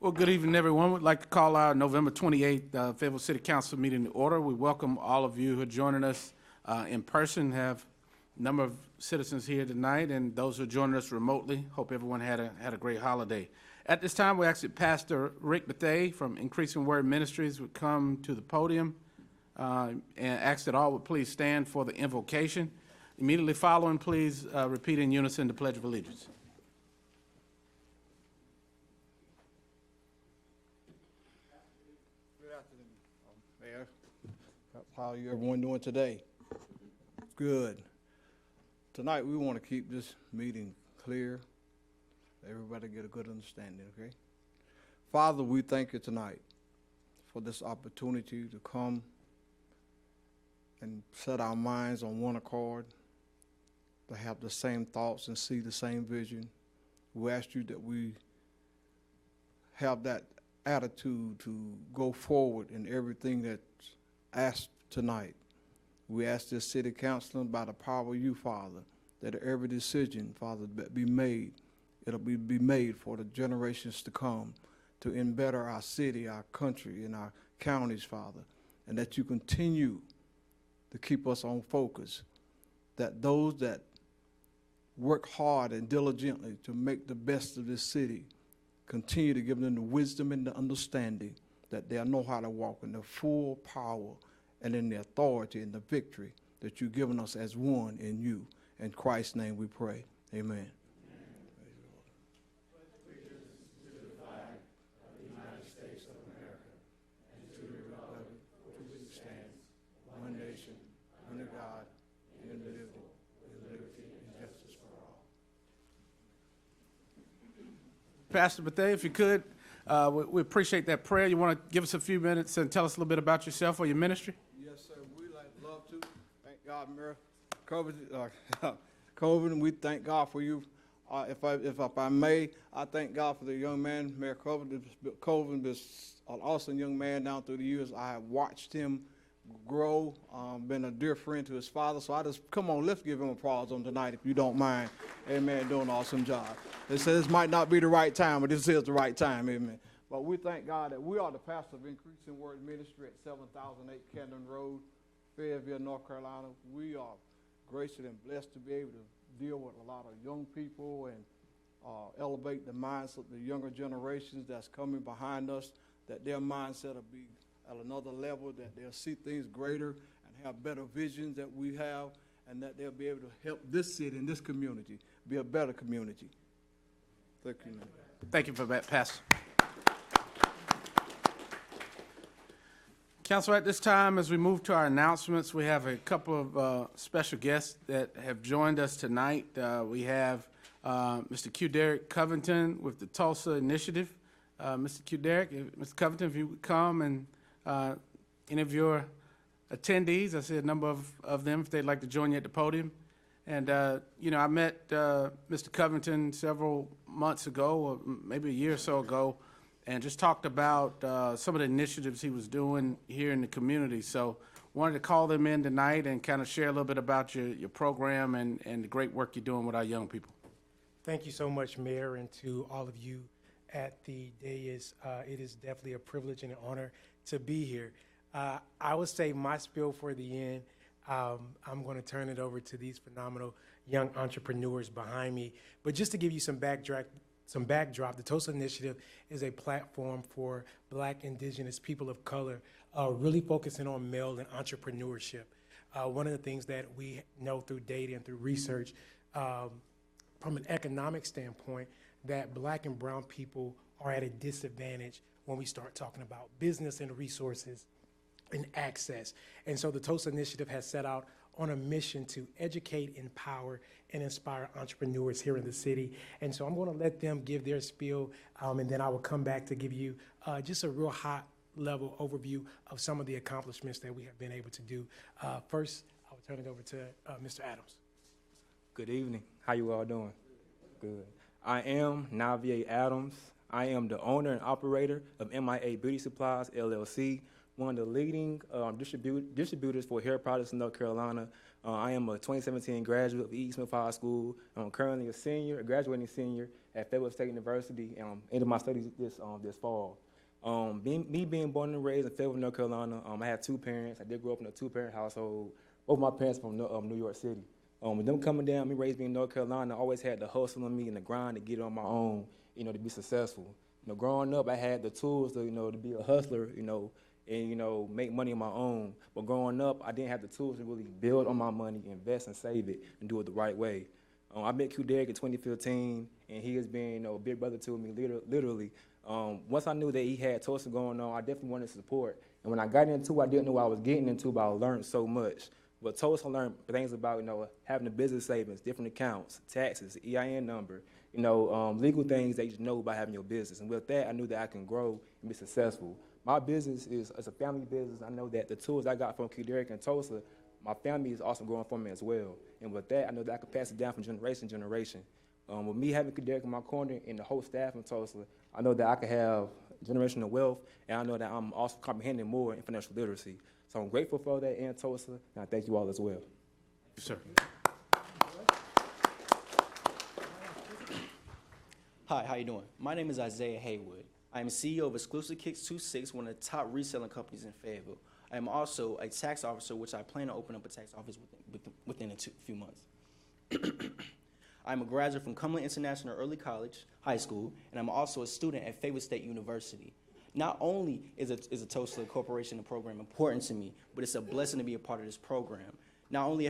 Well, good evening, everyone. We'd like to call our November 28th Fayetteville City Council meeting to order. We welcome all of you who are joining us in person. Have a number of citizens here tonight, and those who are joining us remotely. Hope everyone had a great holiday. At this time, we ask that Pastor Rick Bethay from Increasing Word Ministries would come to the podium and ask that all would please stand for the invocation. Immediately following, please repeat in unison the Pledge of Allegiance. Mayor, how are you everyone doing today? Good. Tonight we want to keep this meeting clear. Everybody get a good understanding, okay? Father, we thank you tonight for this opportunity to come and set our minds on one accord, to have the same thoughts and see the same vision. We ask you that we have that attitude to go forward in everything that's asked tonight. We ask this city council by the power of you, Father, that every decision, Father, be made. It'll be made for the generations to come to better our city, our country, and our counties, Father, and that you continue to keep us on focus, that those that work hard and diligently to make the best of this city continue to give them the wisdom and the understanding that they'll know how to walk in the full power and in the authority and the victory that you've given us as one in you. In Christ's name we pray. Amen. Pastor Bethay, if you could, we appreciate that prayer. You want to give us a few minutes and tell us a little bit about yourself or your ministry? Yes, sir. We'd love to. Thank God, Mayor. COVID, we thank God for you. If I may, I thank God for the young man, Mayor Colvin, this an awesome young man down through the years. I have watched him grow, been a dear friend to his father. So come on, let's give him applause on tonight if you don't mind. Amen, doing an awesome job. They say this might not be the right time, but this is the right time, amen. But we thank God that we are the pastor of Increasing Word Ministry at 7008 Camden Road, Fayetteville, North Carolina. We are gracious and blessed to be able to deal with a lot of young people and elevate the minds of the younger generations that's coming behind us, that their mindset will be at another level, that they'll see things greater and have better visions that we have, and that they'll be able to help this city and this community be a better community. Thank you. Thank you for that, Pastor. Council, at this time, as we move to our announcements, we have a couple of special guests that have joined us tonight. We have Mr. Q. Derrick Covington with the Tulsa Initiative. Mr. Q. Derrick, Mr. Covington, if you would come, and any of your attendees, I see a number of them, if they'd like to join you at the podium. And, I met Mr. Covington several months ago, or maybe a year or so ago, and just talked about some of the initiatives he was doing here in the community. So wanted to call them in tonight and kind of share a little bit about your program and the great work you're doing with our young people. Thank you so much, Mayor, and to all of you at the dais. It is definitely a privilege and an honor to be here. I would say my spiel for the end, I'm going to turn it over to these phenomenal young entrepreneurs behind me. But just to give you some backdrop, the Tulsa Initiative is a platform for Black, Indigenous, people of color, really focusing on male and entrepreneurship. One of the things that we know through data and through research, from an economic standpoint, that Black and brown people are at a disadvantage when we start talking about business and resources and access. And so the Tulsa Initiative has set out on a mission to educate, empower, and inspire entrepreneurs here in the city. And so I'm going to let them give their spiel, and then I will come back to give you just a real high-level overview of some of the accomplishments that we have been able to do. First, I will turn it over to Mr. Adams. Good evening. How you all doing? Good. I am Navier Adams. I am the owner and operator of MIA Beauty Supplies, LLC, one of the leading distributors for hair products in North Carolina. I am a 2017 graduate of E. Smith High School. I'm currently a graduating senior at Fayetteville State University, and ended my studies this fall. Being born and raised in Fayetteville, North Carolina, I had two parents. I did grow up in a two-parent household. Both my parents from New York City. With them coming down, me raised me in North Carolina, I always had the hustle in me and the grind to get it on my own, to be successful. Growing up, I had the tools to, to be a hustler, and, make money on my own. But growing up, I didn't have the tools to really build on my money, invest and save it, and do it the right way. I met Q Derrick in 2015, and he has been, a big brother to me, literally. Once I knew that he had Tulsa going on, I definitely wanted support. And when I got into it, I didn't know what I was getting into, but I learned so much. But Tulsa learned things about, having a business savings, different accounts, taxes, EIN number, legal things that you know about having your business. And with that, I knew that I can grow and be successful. My business is a family business. I know that the tools I got from Q Derrick and Tulsa, my family is also growing from me as well. And with that, I know that I can pass it down from generation to generation. With me having Q Derrick in my corner and the whole staff in Tulsa, I know that I can have generational wealth, and I know that I'm also comprehending more in financial literacy. So I'm grateful for that in Tulsa, and I thank you all as well. Yes, sir. Hi, how you doing? My name is Isaiah Haywood. I am CEO of Exclusive Kicks 26, one of the top reselling companies in Fayetteville. I am also a tax officer, which I plan to open up a tax office within a few months. I'm a graduate from Cumberland International Early College, high school, and I'm also a student at Fayetteville State University. Not only is a Tulsa Corporation and program important to me, but it's a blessing to be a part of this program. Not only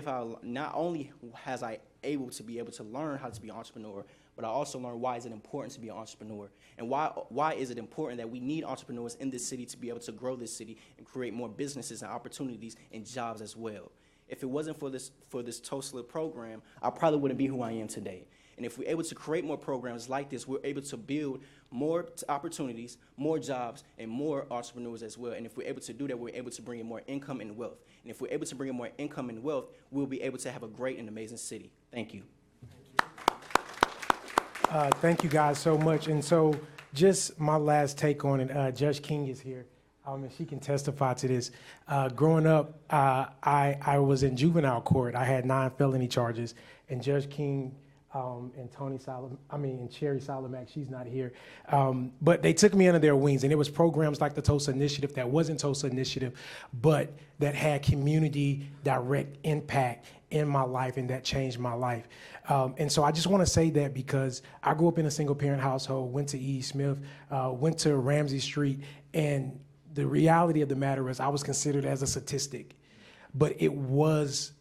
has I able to learn how to be an entrepreneur, but I also learned why is it important to be an entrepreneur, and why is it important that we need entrepreneurs in this city to be able to grow this city and create more businesses and opportunities and jobs as well. If it wasn't for this Tulsa program, I probably wouldn't be who I am today. And if we're able to create more programs like this, we're able to build more opportunities, more jobs, and more entrepreneurs as well. And if we're able to do that, we're able to bring in more income and wealth. And if we're able to bring in more income and wealth, we'll be able to have a great and amazing city. Thank you. Thank you guys so much. And so just my last take on it, Judge King is here. And she can testify to this. Growing up, I was in juvenile court. I had 9 felony charges, and Judge King and Cherry Solomack, she's not here. But they took me under their wings, and it was programs like the Tulsa Initiative that wasn't Tulsa Initiative, but that had community direct impact in my life, and that changed my life. And so I just want to say that because I grew up in a single parent household, went to E. Smith, went to Ramsey Street, and the reality of the matter is I was considered as a statistic, but it was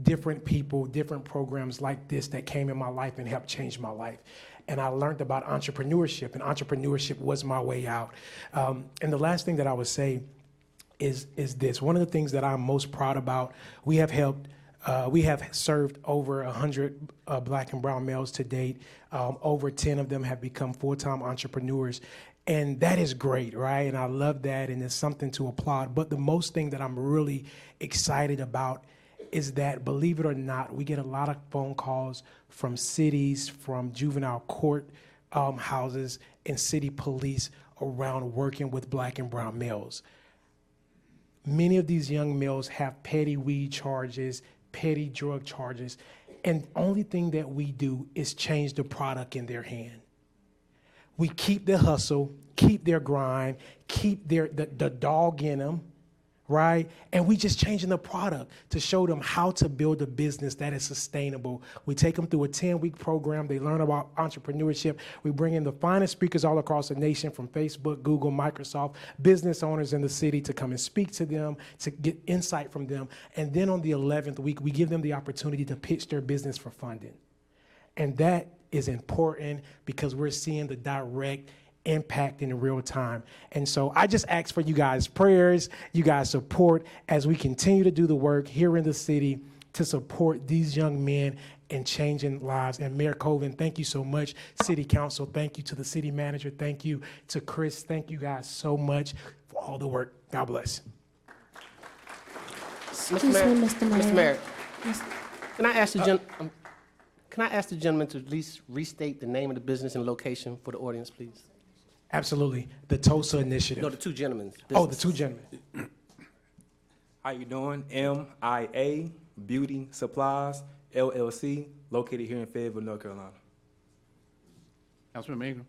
different people, different programs like this that came in my life and helped change my life. And I learned about entrepreneurship, and entrepreneurship was my way out. And the last thing that I would say is this. One of the things that I'm most proud about, we have served over 100 Black and brown males to date. Over 10 of them have become full-time entrepreneurs. And that is great, right? And I love that, and it's something to applaud. But the most thing that I'm really excited about is that, believe it or not, we get a lot of phone calls from cities, from juvenile court houses, and city police around working with Black and brown males. Many of these young males have petty weed charges, petty drug charges, and the only thing that we do is change the product in their hand. We keep their hustle, keep their grind, keep the dog in them, right? And we just changing the product to show them how to build a business that is sustainable. We take them through a 10-week program. They learn about entrepreneurship. We bring in the finest speakers all across the nation from Facebook, Google, Microsoft, business owners in the city to come and speak to them, to get insight from them. And then on the 11th week, we give them the opportunity to pitch their business for funding. And that is important because we're seeing the direct impact in real time. And so I just ask for you guys' prayers, you guys' support as we continue to do the work here in the city to support these young men and changing lives. And Mayor Colvin, thank you so much. City Council, thank you to the city manager. Thank you to Chris. Thank you guys so much for all the work. God bless. Mr. Mayor. Can I ask the gentleman to at least restate the name of the business and location for the audience, please? Absolutely. The Tulsa Initiative. No, the two gentlemen. Oh, the two gentlemen. How you doing? MIA Beauty Supplies, LLC, located here in Fayetteville, North Carolina. Councilman Ingram?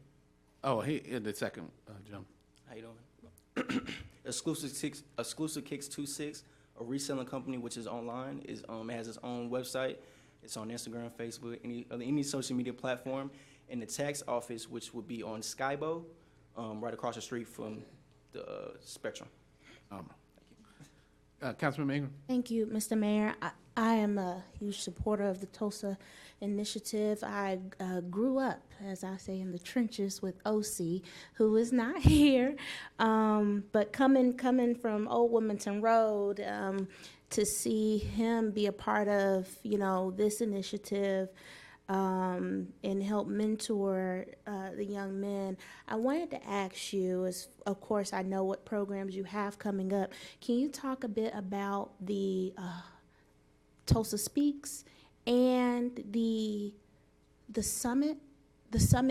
Oh, he, the second, gentleman. How you doing? Exclusive Kicks 26, a reselling company which is online. It has its own website. It's on Instagram, Facebook, any social media platform. And the tax office, which would be on Skybo, right across the street from the Spectrum. Councilman Ingram? Thank you, Mr. Mayor. I am a huge supporter of the Tulsa Initiative. I grew up, as I say, in the trenches with OC, who is not here. But coming from Old Wilmington Road, to see him be a part of, this initiative, and help mentor the young men. I wanted to ask you, as of course I know what programs you have coming up, can you talk a bit about the Tulsa Speaks and the summit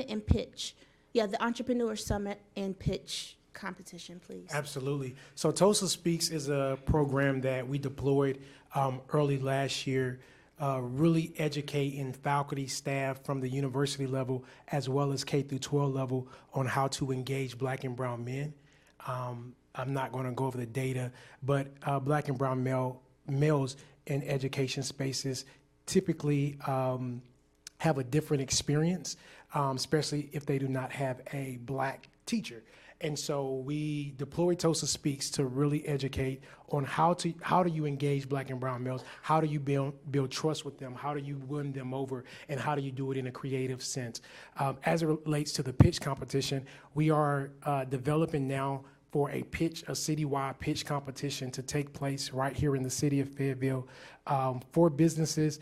and pitch? Yeah, the Entrepreneur Summit and Pitch competition, please. Absolutely. So Tulsa Speaks is a program that we deployed early last year, really educating faculty, staff from the university level as well as K through 12 level on how to engage Black and brown men. I'm not going to go over the data, but Black and brown males in education spaces typically have a different experience, especially if they do not have a Black teacher. And so we deployed Tulsa Speaks to really educate on how do you engage Black and brown males, how do you build trust with them, how do you win them over, and how do you do it in a creative sense. As it relates to the pitch competition, we are developing now for a citywide pitch competition to take place right here in the city of Fayetteville for businesses.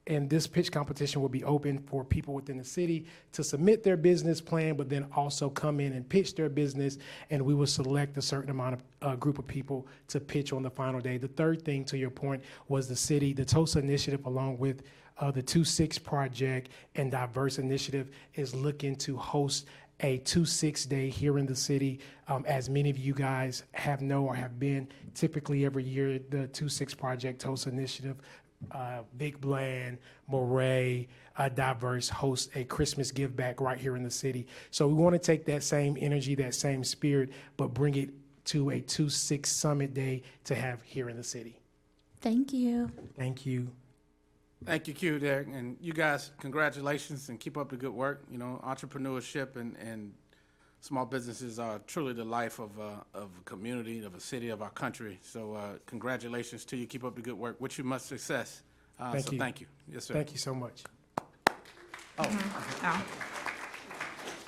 And this pitch competition will be open for people within the city to submit their business plan, but then also come in and pitch their business, and we will select a certain amount of group of people to pitch on the final day. The third thing, to your point, was the Tulsa Initiative, along with the 2-6 Project and Diverse Initiative, is looking to host a 2-6 day here in the city. As many of you guys have been, typically every year, the 2-6 Project, Tulsa Initiative, Big Bland, Moray, Diverse host a Christmas give back right here in the city. So we want to take that same energy, that same spirit, but bring it to a 2-6 Summit Day to have here in the city. Thank you. Thank you. Thank you, Q, Derek. And you guys, congratulations and keep up the good work. Entrepreneurship and small businesses are truly the life of a community, of a city, of our country. So congratulations to you. Keep up the good work. Wish you much success. Thank you. Thank you. Yes, sir. Thank you so much. Oh.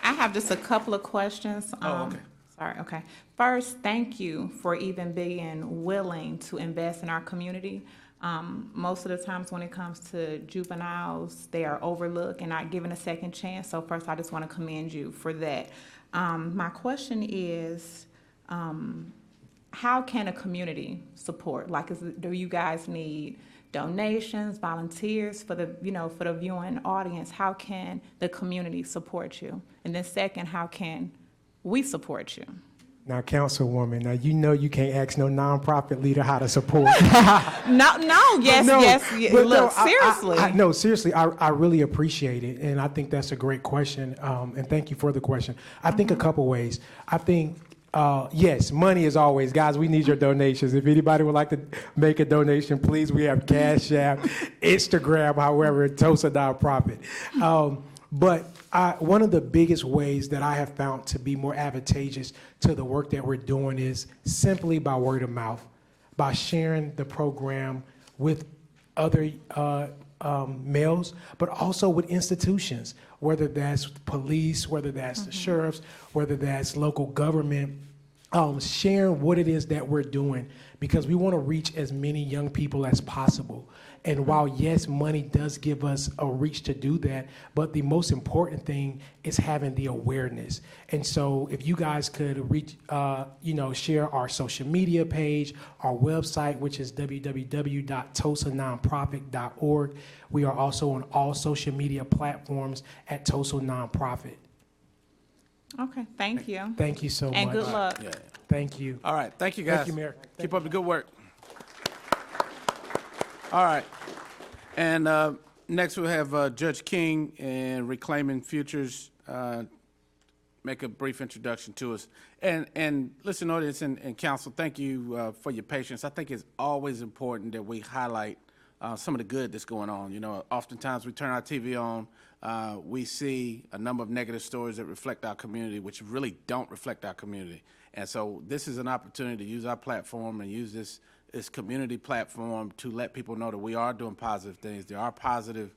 I have just a couple of questions. Okay. Sorry, okay. First, thank you for even being willing to invest in our community. Most of the times when it comes to juveniles, they are overlooked and not given a second chance. So first, I just want to commend you for that. My question is, how can a community support? Do you guys need donations, volunteers for the viewing audience? How can the community support you? And then second, how can we support you? Now, Councilwoman, you can't ask no nonprofit leader how to support. Seriously. Seriously, I really appreciate it, and I think that's a great question, and thank you for the question. I think a couple ways. I think, yes, money is always, guys, we need your donations. If anybody would like to make a donation, please, we have Cash App, Instagram, however, Tulsa Nonprofit. But one of the biggest ways that I have found to be more advantageous to the work that we're doing is simply by word of mouth, by sharing the program with other males, but also with institutions, whether that's police, whether that's the sheriffs, whether that's local government, sharing what it is that we're doing, because we want to reach as many young people as possible. And while, yes, money does give us a reach to do that, but the most important thing is having the awareness. And so if you guys could reach, share our social media page, our website, which is www.tulsanonprofit.org. We are also on all social media platforms at Tulsa Nonprofit. Okay, thank you. Thank you so much. And good luck. Yeah. Thank you. All right, thank you, guys. Thank you, Mayor. Keep up the good work. All right. And next we'll have Judge King and Reclaiming Futures make a brief introduction to us. And listen, audience and council, thank you for your patience. I think it's always important that we highlight some of the good that's going on. You know, oftentimes we turn our TV on, we see a number of negative stories that reflect our community, which really don't reflect our community. And so this is an opportunity to use our platform and use this community platform to let people know that we are doing positive things. There are positive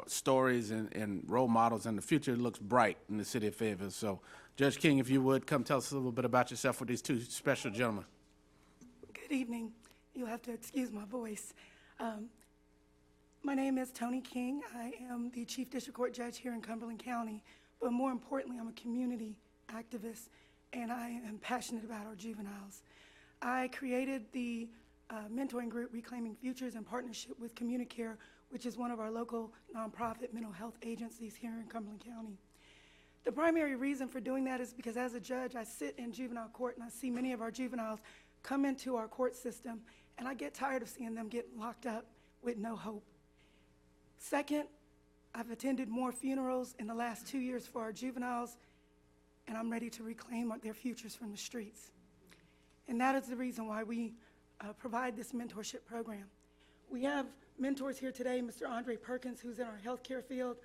stories and role models, and the future looks bright in the city of Fayetteville. So, Judge King, if you would, come tell us a little bit about yourself with these two special gentlemen. Good evening. You'll have to excuse my voice. My name is Tony King. I am the Chief District Court Judge here in Cumberland County, but more importantly, I'm a community activist, and I am passionate about our juveniles. I created the mentoring group Reclaiming Futures in partnership with CommuniCare, which is one of our local nonprofit mental health agencies here in Cumberland County. The primary reason for doing that is because as a judge, I sit in juvenile court and I see many of our juveniles come into our court system, and I get tired of seeing them get locked up with no hope. Second, I've attended more funerals in the last 2 years for our juveniles, and I'm ready to reclaim their futures from the streets. And that is the reason why we provide this mentorship program. We have mentors here today, Mr. Andre Perkins, who's in our healthcare field.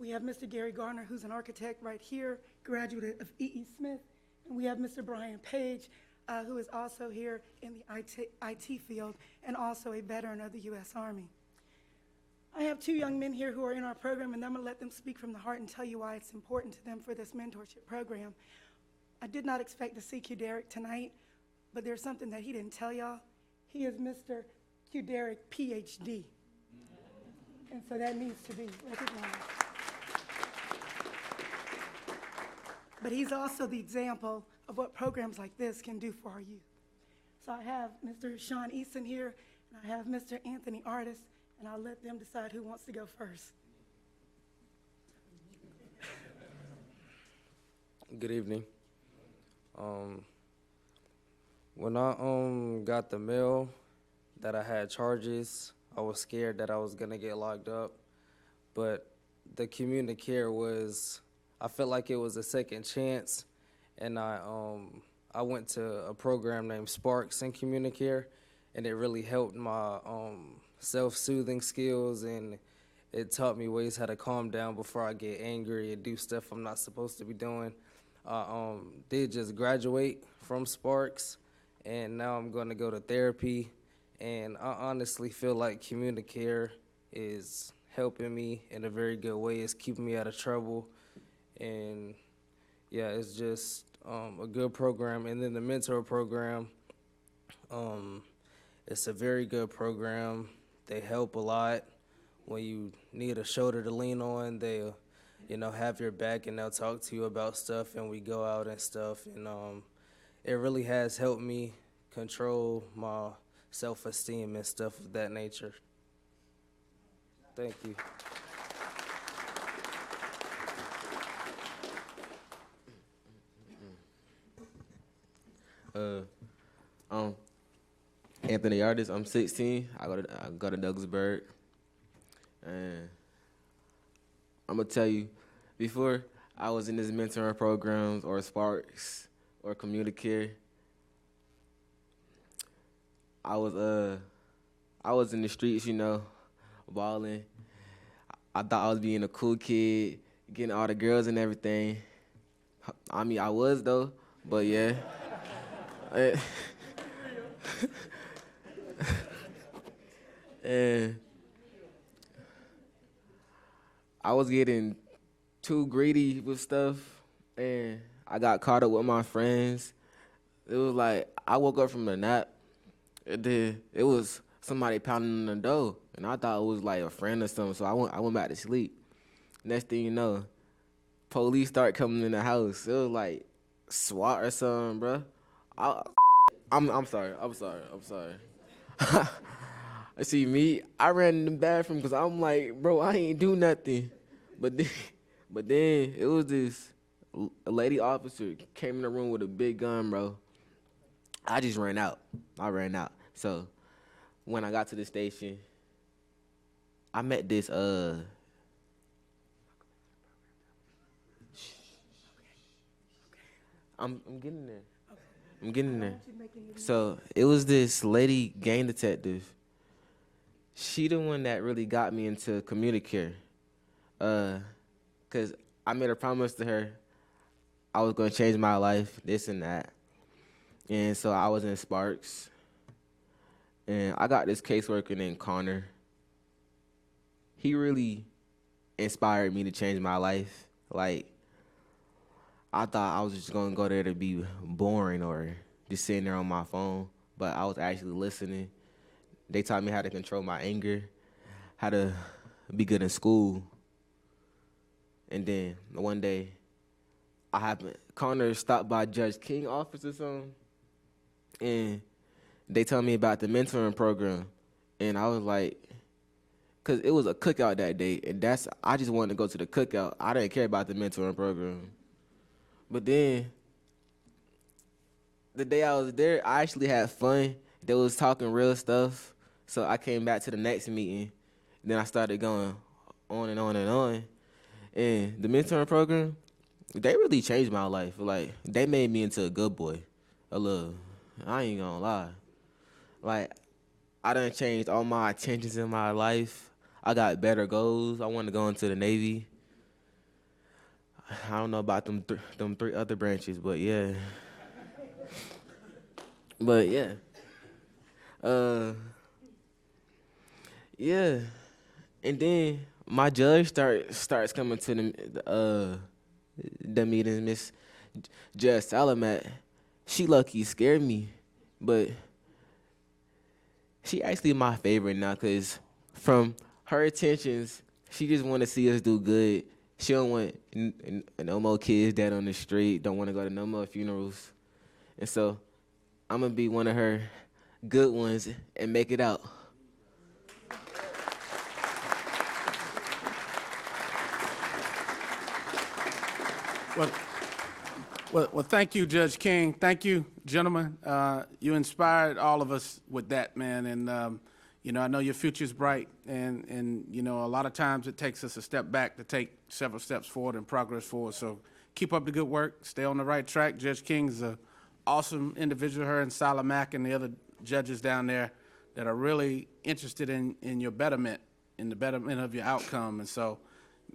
We have Mr. Gary Garner, who's an architect right here, graduate of E.E. Smith. And we have Mr. Brian Page, who is also here in the IT field and also a veteran of the U.S. Army. I have two young men here who are in our program, and I'm going to let them speak from the heart and tell you why it's important to them for this mentorship program. I did not expect to see Q. Derrick tonight, but there's something that he didn't tell y'all. He is Mr. Q. Derrick, PhD. And so that needs to be recognized. But he's also the example of what programs like this can do for our youth. So I have Mr. Sean Easton here, and I have Mr. Anthony Artis, and I'll let them decide who wants to go first. Good evening. When I got the mail that I had charges, I was scared that I was gonna get locked up. But the CommuniCare was, I felt like it was a second chance, and I went to a program named Sparks in CommuniCare, and it really helped my self-soothing skills, and it taught me ways how to calm down before I get angry and do stuff I'm not supposed to be doing. I did just graduate from Sparks, and now I'm going to go to therapy, and I honestly feel like CommuniCare is helping me in a very good way. It's keeping me out of trouble, and yeah, it's just a good program. And then the mentor program, it's a very good program. They help a lot. When you need a shoulder to lean on, they'll, have your back, and they'll talk to you about stuff, and we go out and stuff. And it really has helped me control my self-esteem and stuff of that nature. Thank you. I'm Anthony Artis. I'm 16. I go to Douglasburg, and I'm gonna tell you, before I was in this mentoring programs or Sparks or CommuniCare, I was in the streets, balling. I thought I was being a cool kid, getting all the girls and everything. I mean, I was though, but yeah. And I was getting too greedy with stuff, and I got caught up with my friends. It was like I woke up from a nap, and then it was somebody pounding on the door, and I thought it was like a friend or something. So I went back to sleep. Next thing you know, police start coming in the house. It was like SWAT or something, bro. I'm sorry. See me, I ran in the bathroom because I'm like, bro, I ain't do nothing. But then it was this a lady officer came in the room with a big gun, bro. I just ran out. I ran out. So when I got to the station, I met this I'm getting there. I'm getting there. So it was this lady gang detective. She the one that really got me into CommuniCare. Cause I made a promise to her I was gonna change my life, this and that. And so I was in Sparks. And I got this caseworker named Connor. He really inspired me to change my life. Like, I thought I was just gonna go there to be boring or just sitting there on my phone, but I was actually listening. They taught me how to control my anger, how to be good in school. And then one day, Connor stopped by Judge King office or something, and they told me about the mentoring program. And I was like, cause it was a cookout that day, and I just wanted to go to the cookout. I didn't care about the mentoring program. But then, the day I was there, I actually had fun. They was talking real stuff. So I came back to the next meeting. Then I started going on and on and on. And the mentoring program, they really changed my life. Like, they made me into a good boy. A little. I ain't gonna lie. Like, I done changed all my intentions in my life. I got better goals. I want to go into the Navy. I don't know about them three other branches, but yeah. But yeah. Yeah. And then my judge starts coming to the meetings. Miss Judge Salamat, she lucky scared me, but she actually my favorite now, because from her intentions, she just want to see us do good. She don't want no more kids dead on the street, don't want to go to no more funerals. And so I'm going to be one of her good ones and make it out. Well, thank you, Judge King. Thank you, gentlemen. You inspired all of us with that, man. And, you know, I know your future's bright. And you know, a lot of times it takes us a step back to take several steps forward and progress forward. So keep up the good work. Stay on the right track. Judge King's an awesome individual, her and Sala Mack and the other judges down there that are really interested in your betterment, in the betterment of your outcome. And so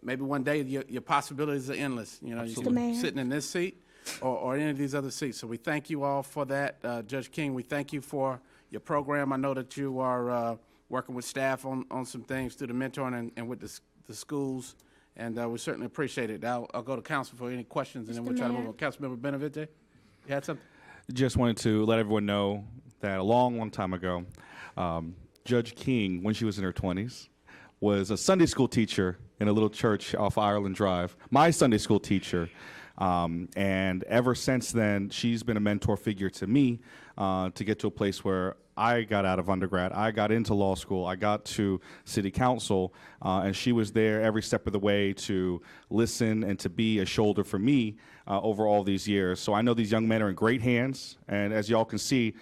maybe one day your possibilities are endless. You know, you're sitting in this seat or any of these other seats. So we thank you all for that. Judge King, we thank you for your program. I know that you are working with staff on some things through the mentoring and with the schools, and we certainly appreciate it. I'll go to council for any questions, and then we'll try to move on. Councilmember Benavides, you had something? Just wanted to let everyone know that a long time ago, Judge King, when she was in her 20s, was a Sunday school teacher in a little church off Ireland Drive, my Sunday school teacher. And ever since then, she's been a mentor figure to me to get to a place where I got out of undergrad, I got into law school, I got to city council, and she was there every step of the way to listen and to be a shoulder for me over all these years. So I know these young men are in great hands, and as y'all can see,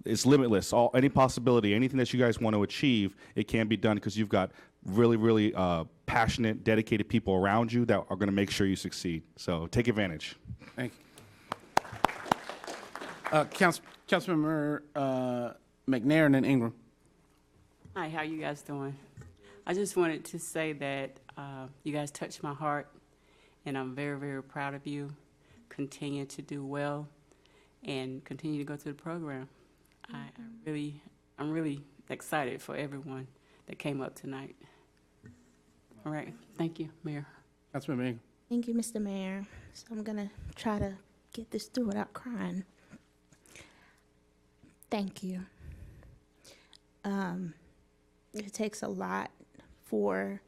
it's limitless. Any possibility, anything that you guys want to achieve, it can be done because you've got really, really passionate, dedicated people around you that are going to make sure you succeed. So take advantage. Thank you. Councilmember McNair and Ingram. Hi, how you guys doing? I just wanted to say that you guys touched my heart, and I'm very, very proud of you. Continue to do well, and continue to go through the program. I'm really excited for everyone that came up tonight. All right, thank you, Mayor. Councilmember Ingram. Thank you, Mr. Mayor. So I'm going to try to get this through without crying. Thank you. It takes a lot for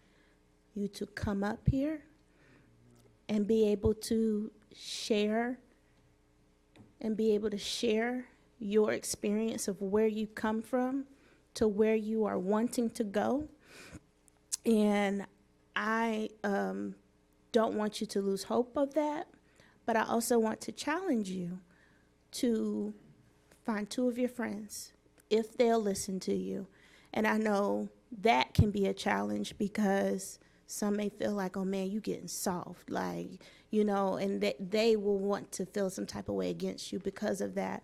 you to come up here and be able to share your experience of where you come from to where you are wanting to go. And I don't want you to lose hope of that. but I also want to challenge you to find 2 of your friends, if they'll listen to you. And I know that can be a challenge because some may feel like, oh man, you getting soft, like, you know, and they will want to feel some type of way against you because of that.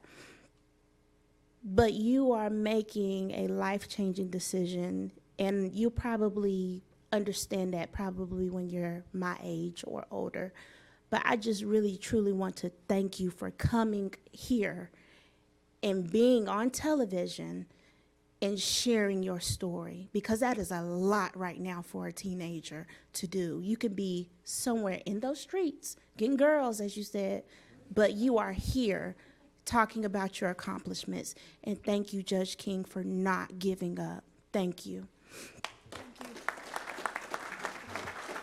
But you are making a life-changing decision, and you probably understand that probably when you're my age or older. But I just really, truly want to thank you for coming here and being on television and sharing your story, because that is a lot right now for a teenager to do. You could be somewhere in those streets, getting girls, as you said, but you are here talking about your accomplishments. And thank you, Judge King, for not giving up. Thank you.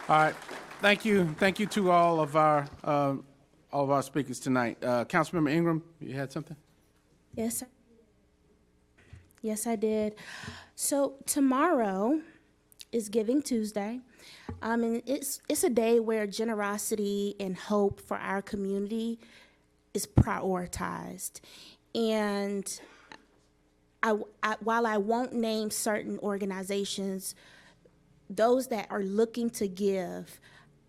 All right. Thank you. Thank you to all of our speakers tonight. Councilmember Ingram, you had something? Yes, sir. Yes, I did. So tomorrow is Giving Tuesday. And it's a day where generosity and hope for our community is prioritized. And while I won't name certain organizations, those that are looking to give,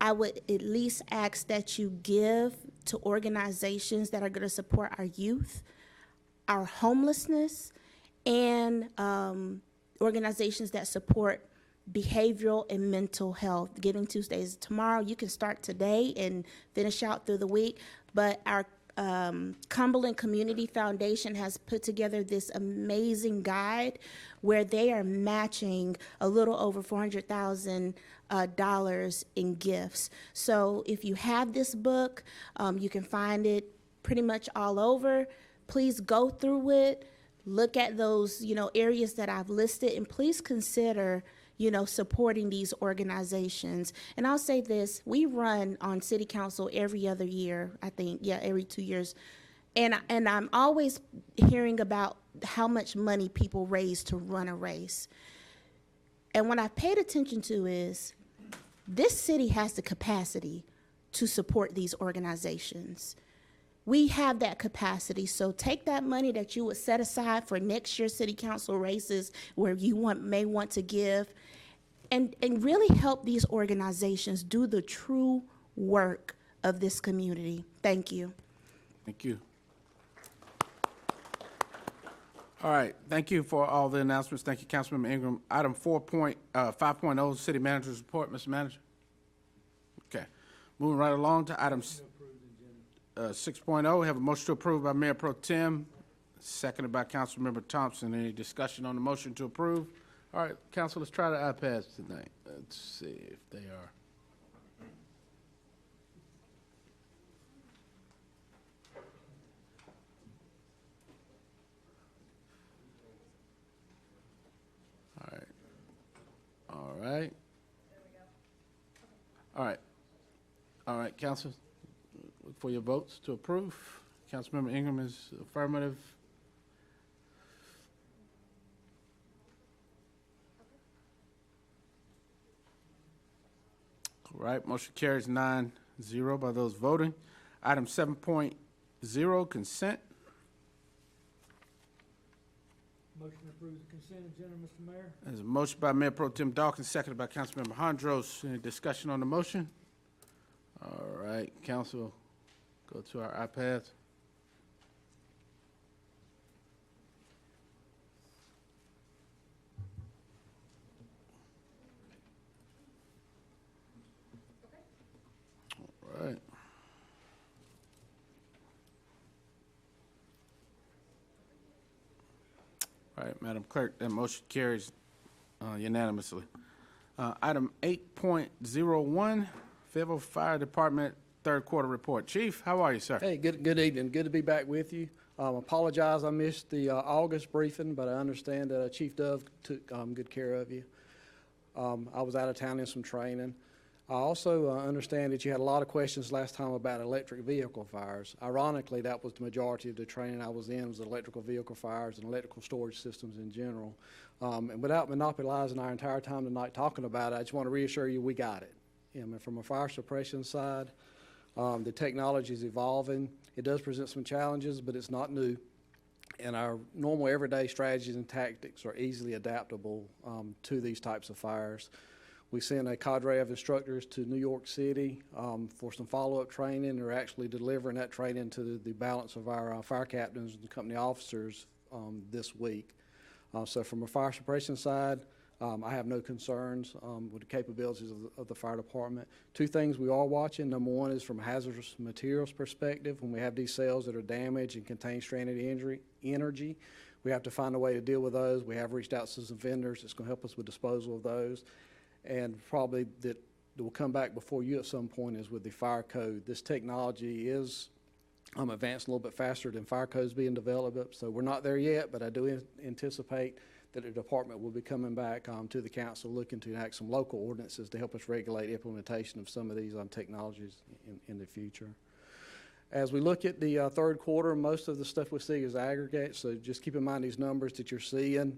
I would at least ask that you give to organizations that are going to support our youth, our homelessness, and organizations that support behavioral and mental health. Giving Tuesday is tomorrow. You can start today and finish out through the week. But our Cumberland Community Foundation has put together this amazing guide where they are matching a little over $400,000 in gifts. So if you have this book, you can find it pretty much all over. Please go through it, look at those, areas that I've listed, and please consider, supporting these organizations. And I'll say this, we run on city council every other year, I think, every 2 years. And I'm always hearing about how much money people raise to run a race. And what I've paid attention to is this city has the capacity to support these organizations. We have that capacity, so take that money that you would set aside for next year's city council races where you may want to give, and really help these organizations do the true work of this community. Thank you. Thank you. All right, thank you for all the announcements. Thank you, Councilmember Ingram. Item 5.0, City Manager's Report, Mr. Manager. Okay, moving right along to item 6.0, we have a motion to approve by Mayor Pro Tem, seconded by Councilmember Thompson. Any discussion on the motion to approve? All right, Council, let's try the iPads tonight. Let's see if they are. All right. All right, Council, look for your votes to approve. Councilmember Ingram is affirmative. All right, motion carries 9-0 by those voting. Item 7.0, consent. Motion to approve the consent agenda, Mr. Mayor. There's a motion by Mayor Pro Tem Dawkins, seconded by Councilmember Hondros. Any discussion on the motion? All right, Council, go to our iPads. All right. All right, Madam Clerk, that motion carries unanimously. Item 8.01, Fayetteville Fire Department third quarter report. Chief, how are you, sir? Hey, good evening. Good to be back with you. Apologize I missed the August briefing, but I understand that Chief Dove took good care of you. I was out of town in some training. I also understand that you had a lot of questions last time about electric vehicle fires. Ironically, that was the majority of the training I was in, was electrical vehicle fires and electrical storage systems in general. And without monopolizing our entire time tonight talking about it, I just want to reassure you we got it. From a fire suppression side, The technology is evolving. It does present some challenges, but it's not new. And our normal everyday strategies and tactics are easily adaptable to these types of fires. We send a cadre of instructors to New York City for some follow-up training. They're actually delivering that training to the balance of our fire captains and company officers this week. So from a fire suppression side, I have no concerns with the capabilities of the fire department. Two things we are watching. Number one is from a hazardous materials perspective. When we have these cells that are damaged and contain stranded energy, we have to find a way to deal with those. We have reached out to some vendors that's going to help us with disposal of those. And probably that will come back before you at some point is with the fire code. This technology is advanced a little bit faster than fire codes being developed. So we're not there yet, but I do anticipate that the department will be coming back to the council looking to enact some local ordinances to help us regulate implementation of some of these technologies in the future. As we look at the third quarter, most of the stuff we see is aggregate, so just keep in mind these numbers that you're seeing.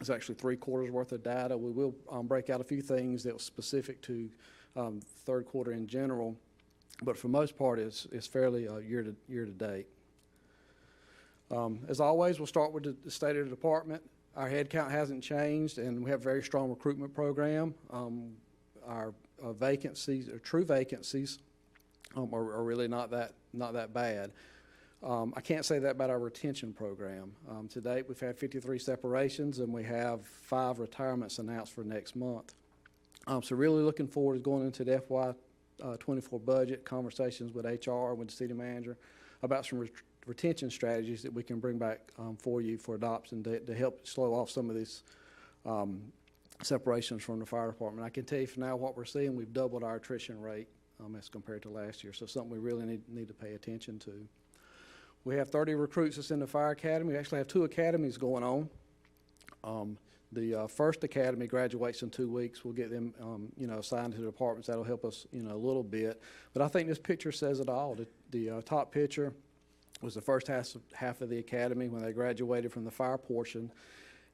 It's actually 3 quarters worth of data. We will break out a few things that was specific to third quarter in general, but for the most part, it's fairly year to date. As always, we'll start with the state of the department. Our head count hasn't changed, and we have a very strong recruitment program. Our vacancies, or true vacancies, are really not that bad. I can't say that about our retention program. To date, we've had 53 separations, and we have 5 retirements announced for next month. So really looking forward to going into the FY24 budget, conversations with HR, with the city manager, about some retention strategies that we can bring back for you for adoption to help slow off some of these separations from the fire department. I can tell you for now what we're seeing, we've doubled our attrition rate as compared to last year, so something we really need to pay attention to. We have 30 recruits that's in the fire academy. We actually have 2 academies going on. The first academy graduates in 2 weeks. We'll get them, assigned to the departments. That'll help us, a little bit. But I think this picture says it all. The top picture was the first half of the academy when they graduated from the fire portion.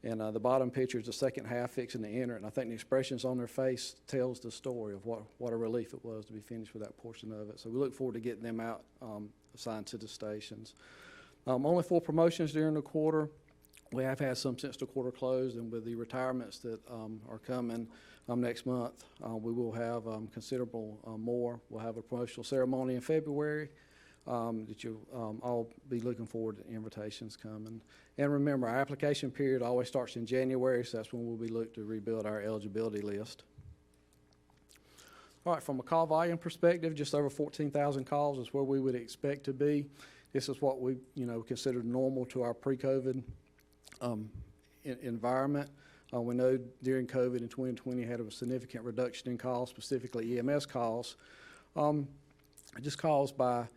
And the bottom picture is the second half fixing to enter. And I think the expressions on their face tells the story of what a relief it was to be finished with that portion of it. So we look forward to getting them out assigned to the stations. Only 4 promotions during the quarter. We have had some since the quarter closed, and with the retirements that are coming next month, we will have considerable more. We'll have a promotional ceremony in February that you'll all be looking forward to invitations coming. And remember, our application period always starts in January, so that's when we'll be looking to rebuild our eligibility list. All right, from a call volume perspective, just over 14,000 calls is where we would expect to be. This is what we, considered normal to our pre-COVID environment. We know during COVID in 2020 had a significant reduction in calls, specifically EMS calls. Just caused by,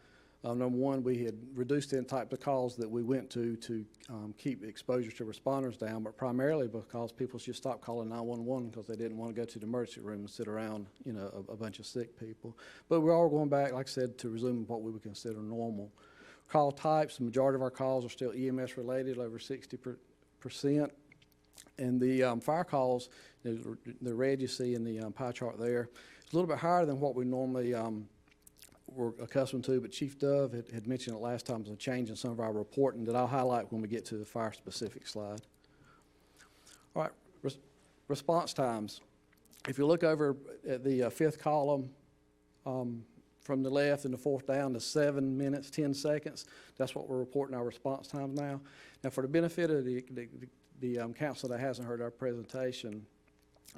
number one, we had reduced the type of calls that we went to keep exposure to responders down, but primarily because people just stopped calling 911 because they didn't want to go to the emergency room and sit around, a bunch of sick people. But we're all going back, like I said, to resume what we would consider normal. Call types, the majority of our calls are still EMS related, over 60%. And the fire calls, the red you see in the pie chart there, it's a little bit higher than what we normally were accustomed to, but Chief Dove had mentioned it last time, there's a change in some of our reporting that I'll highlight when we get to the fire-specific slide. All right, response times. If you look over at the 5th column, from the left and the 4th down to 7 minutes, 10 seconds. That's what we're reporting our response times now. Now, for the benefit of the council that hasn't heard our presentation,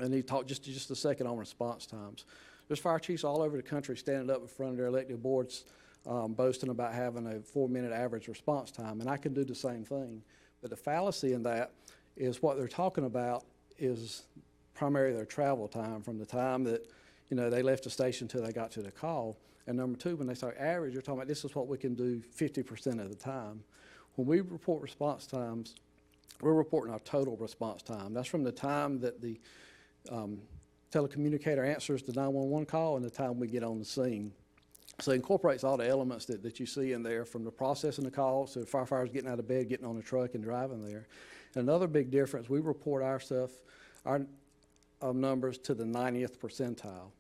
I need to talk just a second on response times. There's fire chiefs all over the country standing up in front of their elected boards boasting about having a 4-minute average response time, and I can do the same thing. But the fallacy in that is what they're talking about is primarily their travel time from the time that they left the station until they got to the call. And number 2, when they start average, you're talking about this is what we can do 50% of the time. When we report response times, we're reporting our total response time. That's from the time that the telecommunicator answers the 911 call and the time we get on the scene. So it incorporates all the elements that you see in there, from the processing the call to the firefighters getting out of bed, getting on the truck and driving there. And another big difference, we report our numbers to the 90th percentile.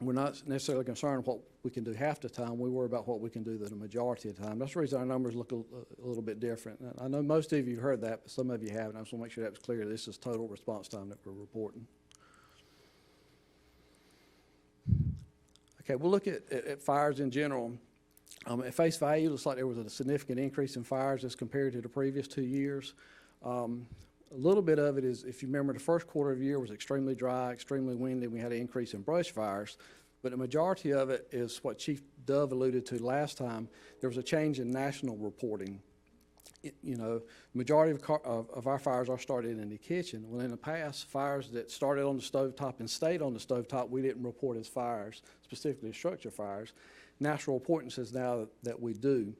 we're not necessarily concerned what we can do half the time. We worry about what we can do the majority of the time. That's the reason our numbers look a little bit different. And I know most of you heard that, but some of you haven't. I just want to make sure that was clear. This is total response time that we're reporting. Okay, we'll look at fires in general. At face value, it looks like there was a significant increase in fires as compared to the previous 2 years. A little bit of it is, if you remember, the first quarter of the year was extremely dry, extremely windy. We had an increase in brush fires. But the majority of it is what Chief Dove alluded to last time. There was a change in national reporting. The majority of our fires are started in the kitchen. Well, in the past, fires that started on the stovetop and stayed on the stovetop, we didn't report as fires, specifically structure fires. National reporting says now that we do.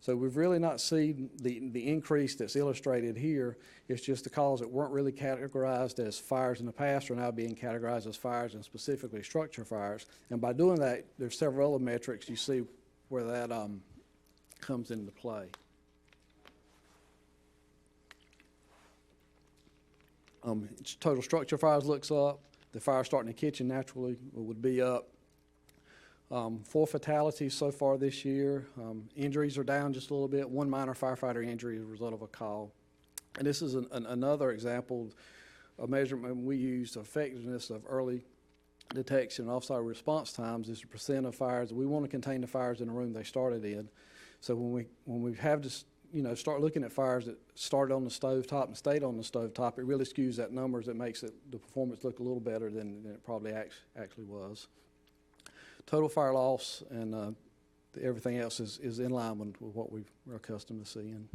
So we've really not seen the increase that's illustrated here. It's just the calls that weren't really categorized as fires in the past are now being categorized as fires, and specifically structure fires. And by doing that, there's several other metrics you see where that comes into play. Total structure fires looks up. The fire starting in the kitchen naturally would be up. 4 fatalities so far this year. Injuries are down just a little bit. 1 minor firefighter injury as a result of a call. And this is another example of measurement we use, effectiveness of early detection and offsite response times is the percent of fires. We want to contain the fires in the room they started in. So when we have to start looking at fires that started on the stovetop and stayed on the stovetop, it really skews that numbers. It makes the performance look a little better than it probably actually was. Total fire loss and everything else is in line with what we're accustomed to seeing.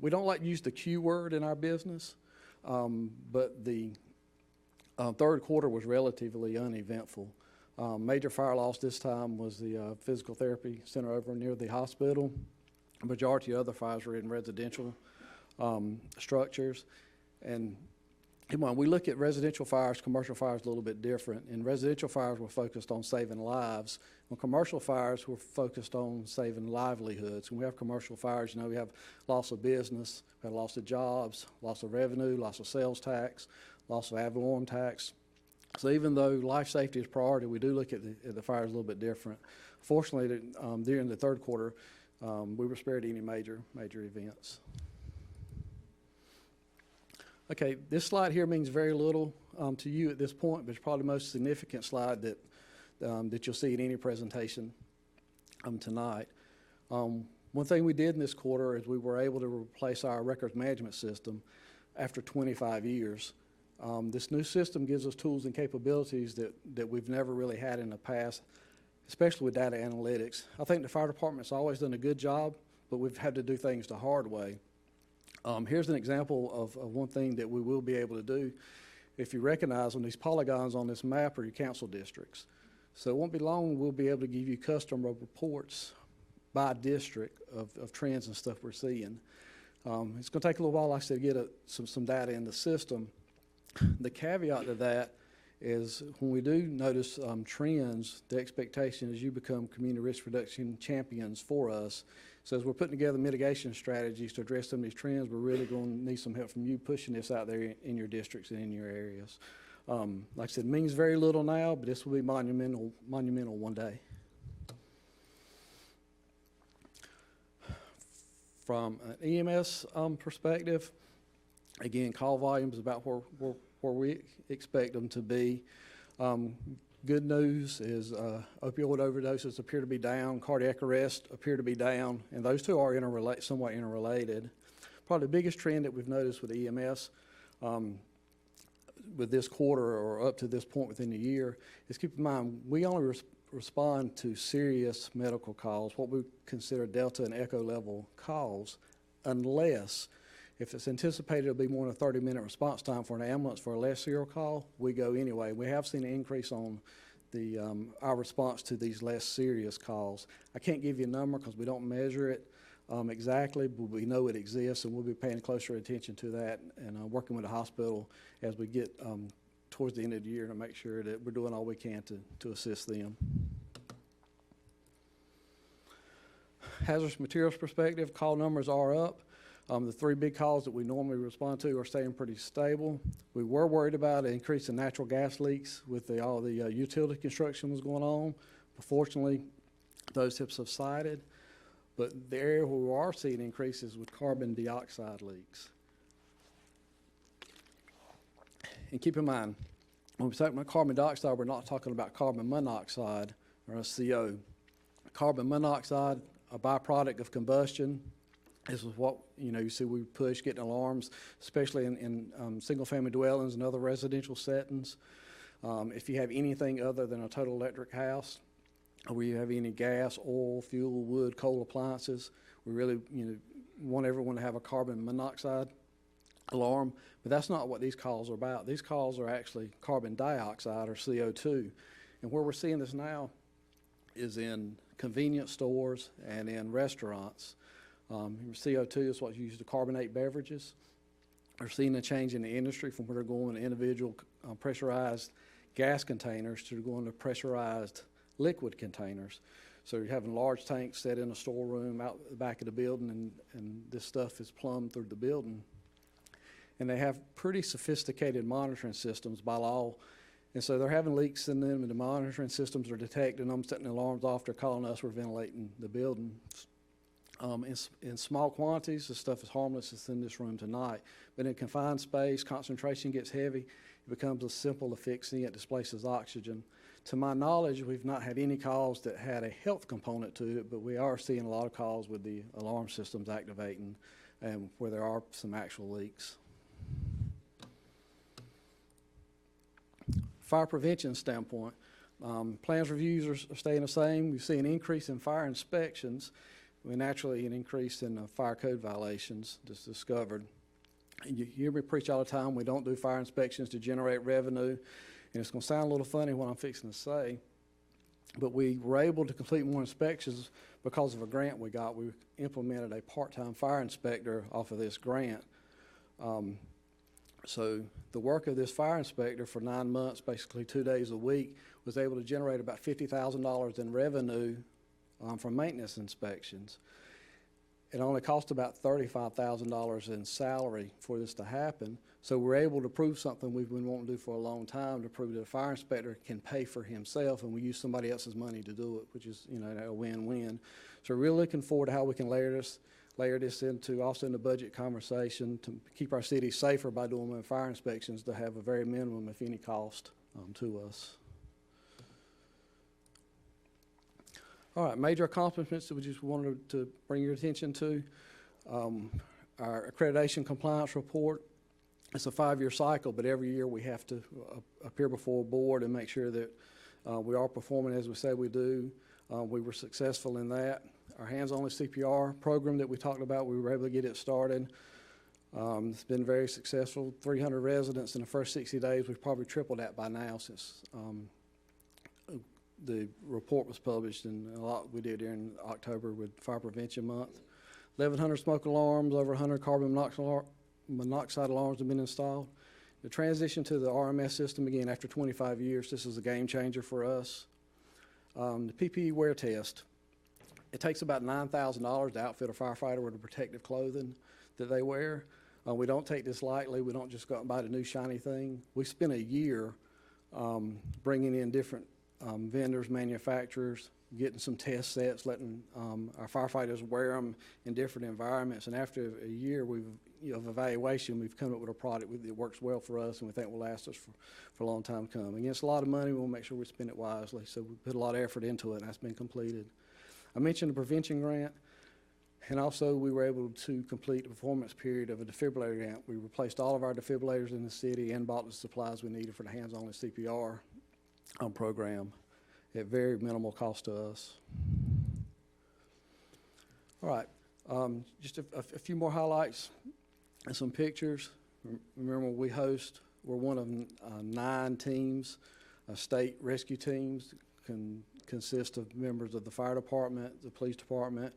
We don't like to use the Q word in our business, but the third quarter was relatively uneventful. Major fire loss this time was the physical therapy center over near the hospital. The majority of other fires were in residential structures. And when we look at residential fires, commercial fires a little bit different. In residential fires, we're focused on saving lives. On commercial fires, we're focused on saving livelihoods. When we have commercial fires, we have loss of business, we have loss of jobs, loss of revenue, loss of sales tax, loss of ad valorem tax. So even though life safety is priority, we do look at the fires a little bit different. Fortunately, during the third quarter, we were spared any major events. Okay, this slide here means very little to you at this point, but it's probably the most significant slide that you'll see in any presentation tonight. One thing we did in this quarter is we were able to replace our records management system after 25 years. This new system gives us tools and capabilities that we've never really had in the past, especially with data analytics. I think the fire department's always done a good job, but we've had to do things the hard way. Here's an example of one thing that we will be able to do. If you recognize them, these polygons on this map are your council districts. So it won't be long, we'll be able to give you custom reports by district of trends and stuff we're seeing. It's going to take a little while, like I said, to get some data in the system. The caveat to that is when we do notice trends, the expectation is you become community risk reduction champions for us. So as we're putting together mitigation strategies to address some of these trends, we're really going to need some help from you pushing this out there in your districts and in your areas. Like I said, it means very little now, but this will be monumental one day. From an EMS perspective, again, call volume is about where we expect them to be. Good news is opioid overdoses appear to be down, cardiac arrest appear to be down, and those two are somewhat interrelated. Probably the biggest trend that we've noticed with EMS with this quarter or up to this point within the year is, keep in mind, we only respond to serious medical calls, what we consider Delta and Echo level calls, unless if it's anticipated it'll be more than a 30-minute response time for an ambulance for a less serial call, we go anyway. We have seen an increase on our response to these less serious calls. I can't give you a number because we don't measure it exactly, but we know it exists, and we'll be paying closer attention to that and working with the hospital as we get towards the end of the year to make sure that we're doing all we can to assist them. Hazardous materials perspective, call numbers are up. The three big calls that we normally respond to are staying pretty stable. We were worried about an increase in natural gas leaks with all the utility construction was going on. But fortunately, those have subsided. But the area where we are seeing increases with carbon dioxide leaks. And keep in mind, when we talk about carbon dioxide, we're not talking about carbon monoxide or a CO. Carbon monoxide, a byproduct of combustion. This is what, you see we push getting alarms, especially in single-family dwellings and other residential settings. If you have anything other than a total electric house, or you have any gas, oil, fuel, wood, coal appliances, we really, want everyone to have a carbon monoxide alarm. But that's not what these calls are about. These calls are actually carbon dioxide or CO2. And where we're seeing this now is in convenience stores and in restaurants. CO2 is what's used to carbonate beverages. We're seeing a change in the industry from where they're going to individual pressurized gas containers to going to pressurized liquid containers. So you're having large tanks set in a storeroom out the back of the building, and this stuff is plumbed through the building. And they have pretty sophisticated monitoring systems by law. And so they're having leaks in them, and the monitoring systems are detecting them, setting the alarms off. They're calling us, we're ventilating the building. In small quantities, the stuff is harmless. It's in this room tonight. But in confined space, concentration gets heavy. It becomes a simple asphyxia. It displaces oxygen. To my knowledge, we've not had any calls that had a health component to it, but we are seeing a lot of calls with the alarm systems activating and where there are some actual leaks. Fire prevention standpoint, plans reviews are staying the same. We see an increase in fire inspections. We naturally an increase in fire code violations that's discovered. You hear me preach all the time, we don't do fire inspections to generate revenue. And it's going to sound a little funny what I'm fixing to say, but we were able to complete more inspections because of a grant we got. We implemented a part-time fire inspector off of this grant. So the work of this fire inspector for 9 months, basically 2 days a week, was able to generate about $50,000 in revenue from maintenance inspections. It only cost about $35,000 in salary for this to happen. So we're able to prove something we've been wanting to do for a long time, to prove that a fire inspector can pay for himself, and we use somebody else's money to do it, which is, a win-win. So we're really looking forward to how we can layer this into also in the budget conversation to keep our city safer by doing fire inspections to have a very minimum, if any, cost to us. All right, major accomplishments that we just wanted to bring your attention to. Our accreditation compliance report. It's a 5-year cycle, but every year we have to appear before a board and make sure that we are performing as we say we do. We were successful in that. Our hands-only CPR program that we talked about, we were able to get it started. It's been very successful. 300 residents in the first 60 days. We've probably tripled that by now since the report was published, and a lot we did during October with Fire Prevention Month. 1,100 smoke alarms, over 100 carbon monoxide alarms have been installed. The transition to the RMS system, again, after 25 years, this is a game changer for us. The PPE wear test. It takes about $9,000 to outfit a firefighter with the protective clothing that they wear. We don't take this lightly. We don't just go out and buy the new shiny thing. We spent a year bringing in different vendors, manufacturers, getting some test sets, letting our firefighters wear them in different environments. And after a year of evaluation, we've come up with a product that works well for us and we think will last us for a long time to come. Again, it's a lot of money. We want to make sure we spend it wisely. So we put a lot of effort into it, and that's been completed. I mentioned the prevention grant, and also we were able to complete the performance period of a defibrillator grant. We replaced all of our defibrillators in the city and bought the supplies we needed for the hands-only CPR program at very minimal cost to us. All right, just a few more highlights and some pictures. Remember, we're one of 9 teams, state rescue teams, consist of members of the fire department, the police department,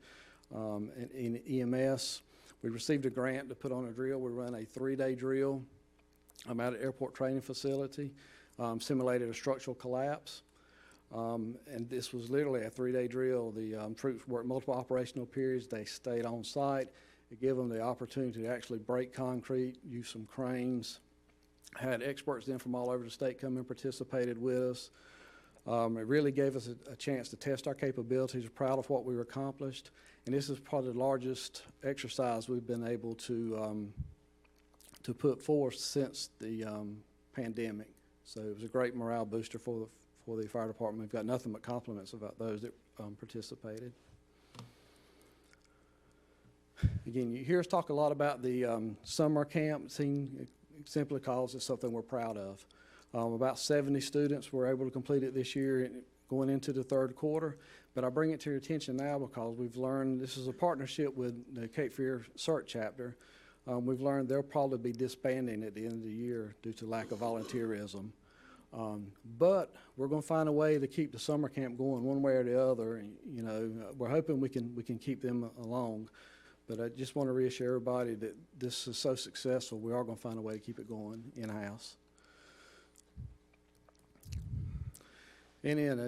and EMS. We received a grant to put on a drill. We run a 3-day drill at an airport training facility, simulated a structural collapse. And this was literally a 3-day drill. The troops worked multiple operational periods. They stayed on site It gave them the opportunity to actually break concrete, use some cranes. Had experts in from all over the state come and participated with us. It really gave us a chance to test our capabilities. We're proud of what we accomplished. And this is probably the largest exercise we've been able to put forth since the pandemic. So it was a great morale booster for the fire department. We've got nothing but compliments about those that participated. Again, you hear us talk a lot about the summer camp scene simply because it's something we're proud of. About 70 students were able to complete it this year going into the third quarter. But I bring it to your attention now because we've learned this is a partnership with the Cape Fear CERT chapter. We've learned they'll probably be disbanding at the end of the year due to lack of volunteerism. But we're going to find a way to keep the summer camp going one way or the other. You know, we're hoping we can keep them along. But I just want to reassure everybody that this is so successful, we are going to find a way to keep it going in-house. And then,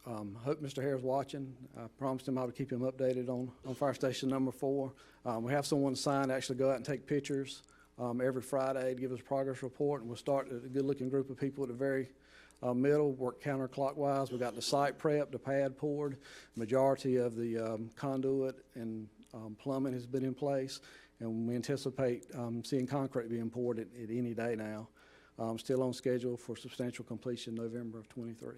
I hope Mr. Hare's watching. I promised him I would keep him updated on Fire Station number 4. We have someone assigned to actually go out and take pictures every Friday to give us a progress report, and we'll start a good-looking group of people at the very middle, work counterclockwise. We've got the site prep, the pad poured, majority of the conduit and plumbing has been in place, and we anticipate seeing concrete being poured at any day now. Still on schedule for substantial completion November of 23.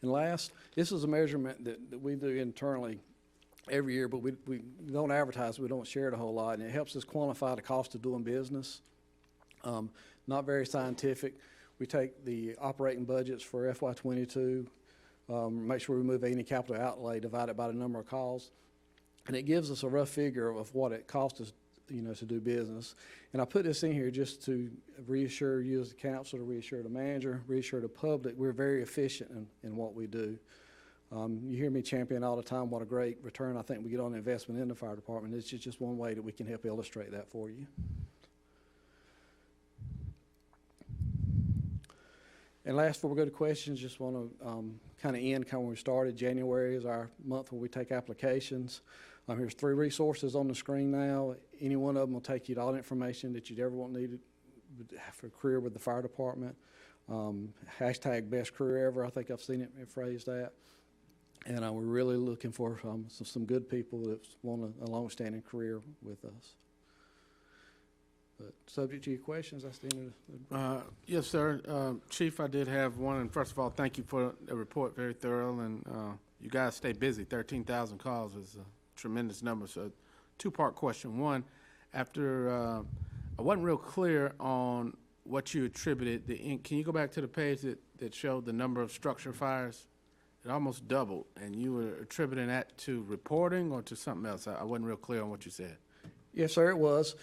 And last, this is a measurement that we do internally every year, but we don't advertise, we don't share it a whole lot, and it helps us quantify the cost of doing business. Not very scientific. We take the operating budgets for FY22, make sure we remove any capital outlay, divide it by the number of calls, and it gives us a rough figure of what it costs us, you know, to do business. And I put this in here just to reassure you as the council, to reassure the manager, reassure the public, we're very efficient in what we do. You hear me champion all the time what a great return I think we get on the investment in the fire department. It's just one way that we can help illustrate that for you. And last, before we go to questions, just want to kind of end when we started. January is our month where we take applications. Here's 3 resources on the screen now. Any one of them will take you to all the information that you'd ever want needed for a career with the fire department. Hashtag best career ever, I think I've seen it phrased that. And we're really looking for some good people that want a long-standing career with us. But subject to your questions, that's the end of the... Yes, sir. Chief, I did have one. And first of all, thank you for the report. Very thorough. And you guys stay busy. 13,000 calls is a tremendous number. So 2-part question. One, after I wasn't real clear on what you attributed. Can you go back to the page that showed the number of structure fires? It almost doubled. And you were attributing that to reporting or to something else? I wasn't real clear on what you said. Yes, sir, it was.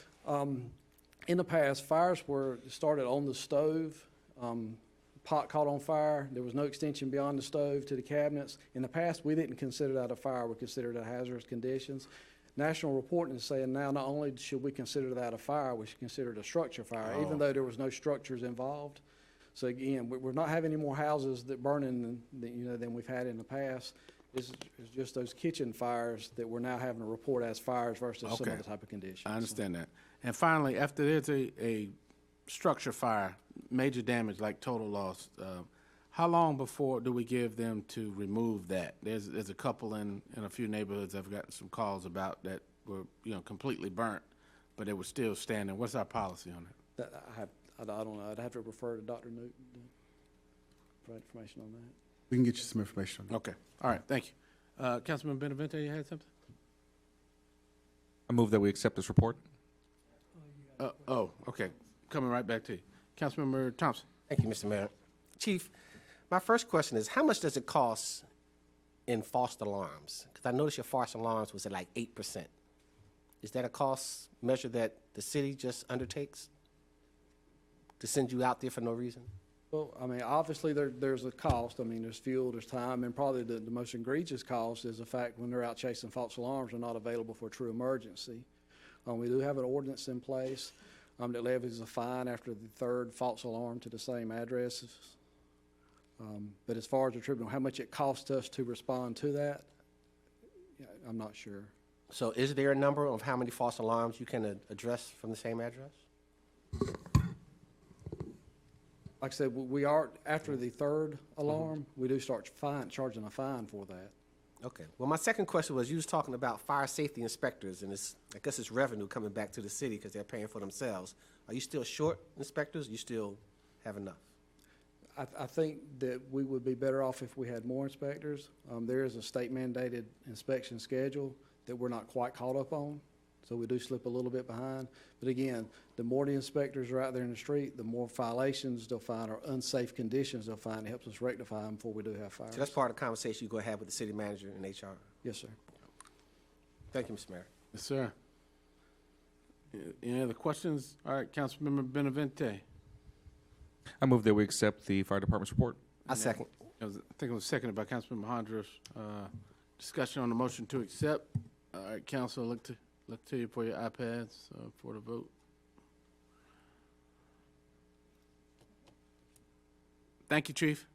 In the past, fires started on the stove. Pot caught on fire. There was no extension beyond the stove to the cabinets. In the past, we didn't consider that a fire. We considered it hazardous conditions. National reporting is saying now not only should we consider that a fire, we should consider it a structure fire, even though there was no structures involved. So again, we're not having any more houses that burn than we've had in the past. This is just those kitchen fires that we're now having to report as fires versus some other type of conditions. I understand that. And finally, after there's a structure fire, major damage like total loss, how long before do we give them to remove that? There's a couple in a few neighborhoods I've gotten some calls about that were completely burnt, but they were still standing. What's our policy on that? I don't know. I'd have to refer to Dr. Newton for information on that. We can get you some information on that. Okay. All right. Thank you. Councilman Benavente, you had something? I move that we accept this report. Okay. Coming right back to you. Councilmember Thompson. Thank you, Mr. Mayor. Chief, my first question is, how much does it cost in false alarms? Because I noticed your false alarms was at like 8%. Is that a cost measure that the city just undertakes to send you out there for no reason? Well, I mean, obviously there's a cost. I mean, there's fuel, there's time, and probably the most egregious cost is the fact when they're out chasing false alarms, they're not available for a true emergency. We do have an ordinance in place that levies a fine after the 3rd false alarm to the same address. But as far as attributing how much it cost us to respond to that, yeah, I'm not sure. So is there a number of how many false alarms you can address from the same address? Like I said, we are, after the third alarm, we do start charging a fine for that. Okay. Well, my second question was, you was talking about fire safety inspectors, and I guess it's revenue coming back to the city because they're paying for themselves. Are you still short inspectors? You still have enough? I think that we would be better off if we had more inspectors. There is a state mandated inspection schedule that we're not quite caught up on, so we do slip a little bit behind. But again, the more the inspectors are out there in the street, the more violations they'll find or unsafe conditions they'll find. It helps us rectify them before we do have fires. So that's part of the conversation you're going to have with the city manager and HR. Yes, sir. Thank you, Mr. Mayor. Yes, sir. Any other questions? All right, Councilmember Benavente. I move that we accept the fire department's report. I second. I think it was seconded by Councilmember Hondros. Discussion on the motion to accept. All right, council, look to you for your iPads for the vote. Thank you, Chief.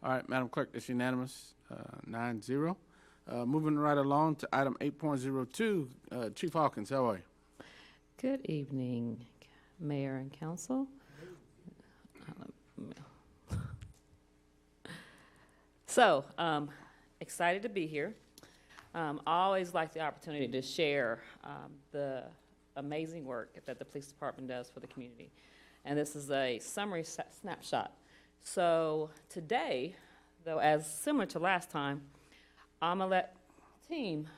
All right, Madam Clerk, that's unanimous, 9-0. Moving right along to item 8.02, Chief Hawkins, how are you? Good evening, Mayor and Council. So, excited to be here. I always like the opportunity to share the amazing work that the police department does for the community. And this is a summary snapshot. So today, though, as similar to last time, I'm gonna let the team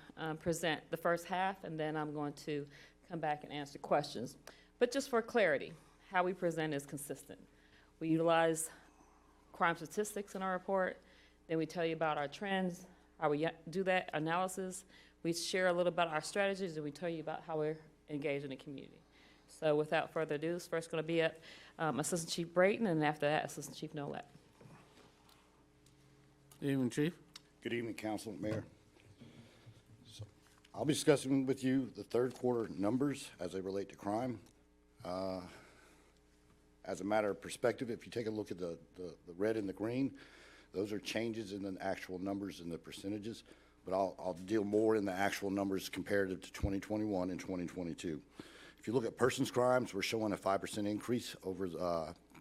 present the first half, and then I'm going to come back and answer questions. But just for clarity, how we present is consistent. We utilize crime statistics in our report, then we tell you about our trends, how we do that analysis. We share a little about our strategies, and we tell you about how we're engaged in the community. So without further ado, it's first going to be Assistant Chief Brayton, and after that, Assistant Chief Nolet. Good evening, Chief. Good evening, Council, Mayor. So I'll be discussing with you the third quarter numbers as they relate to crime. As a matter of perspective, if you take a look at the red and the green, those are changes in the actual numbers and the percentages, but I'll deal more in the actual numbers comparative to 2021 and 2022. If you look at persons crimes, we're showing a 5% increase over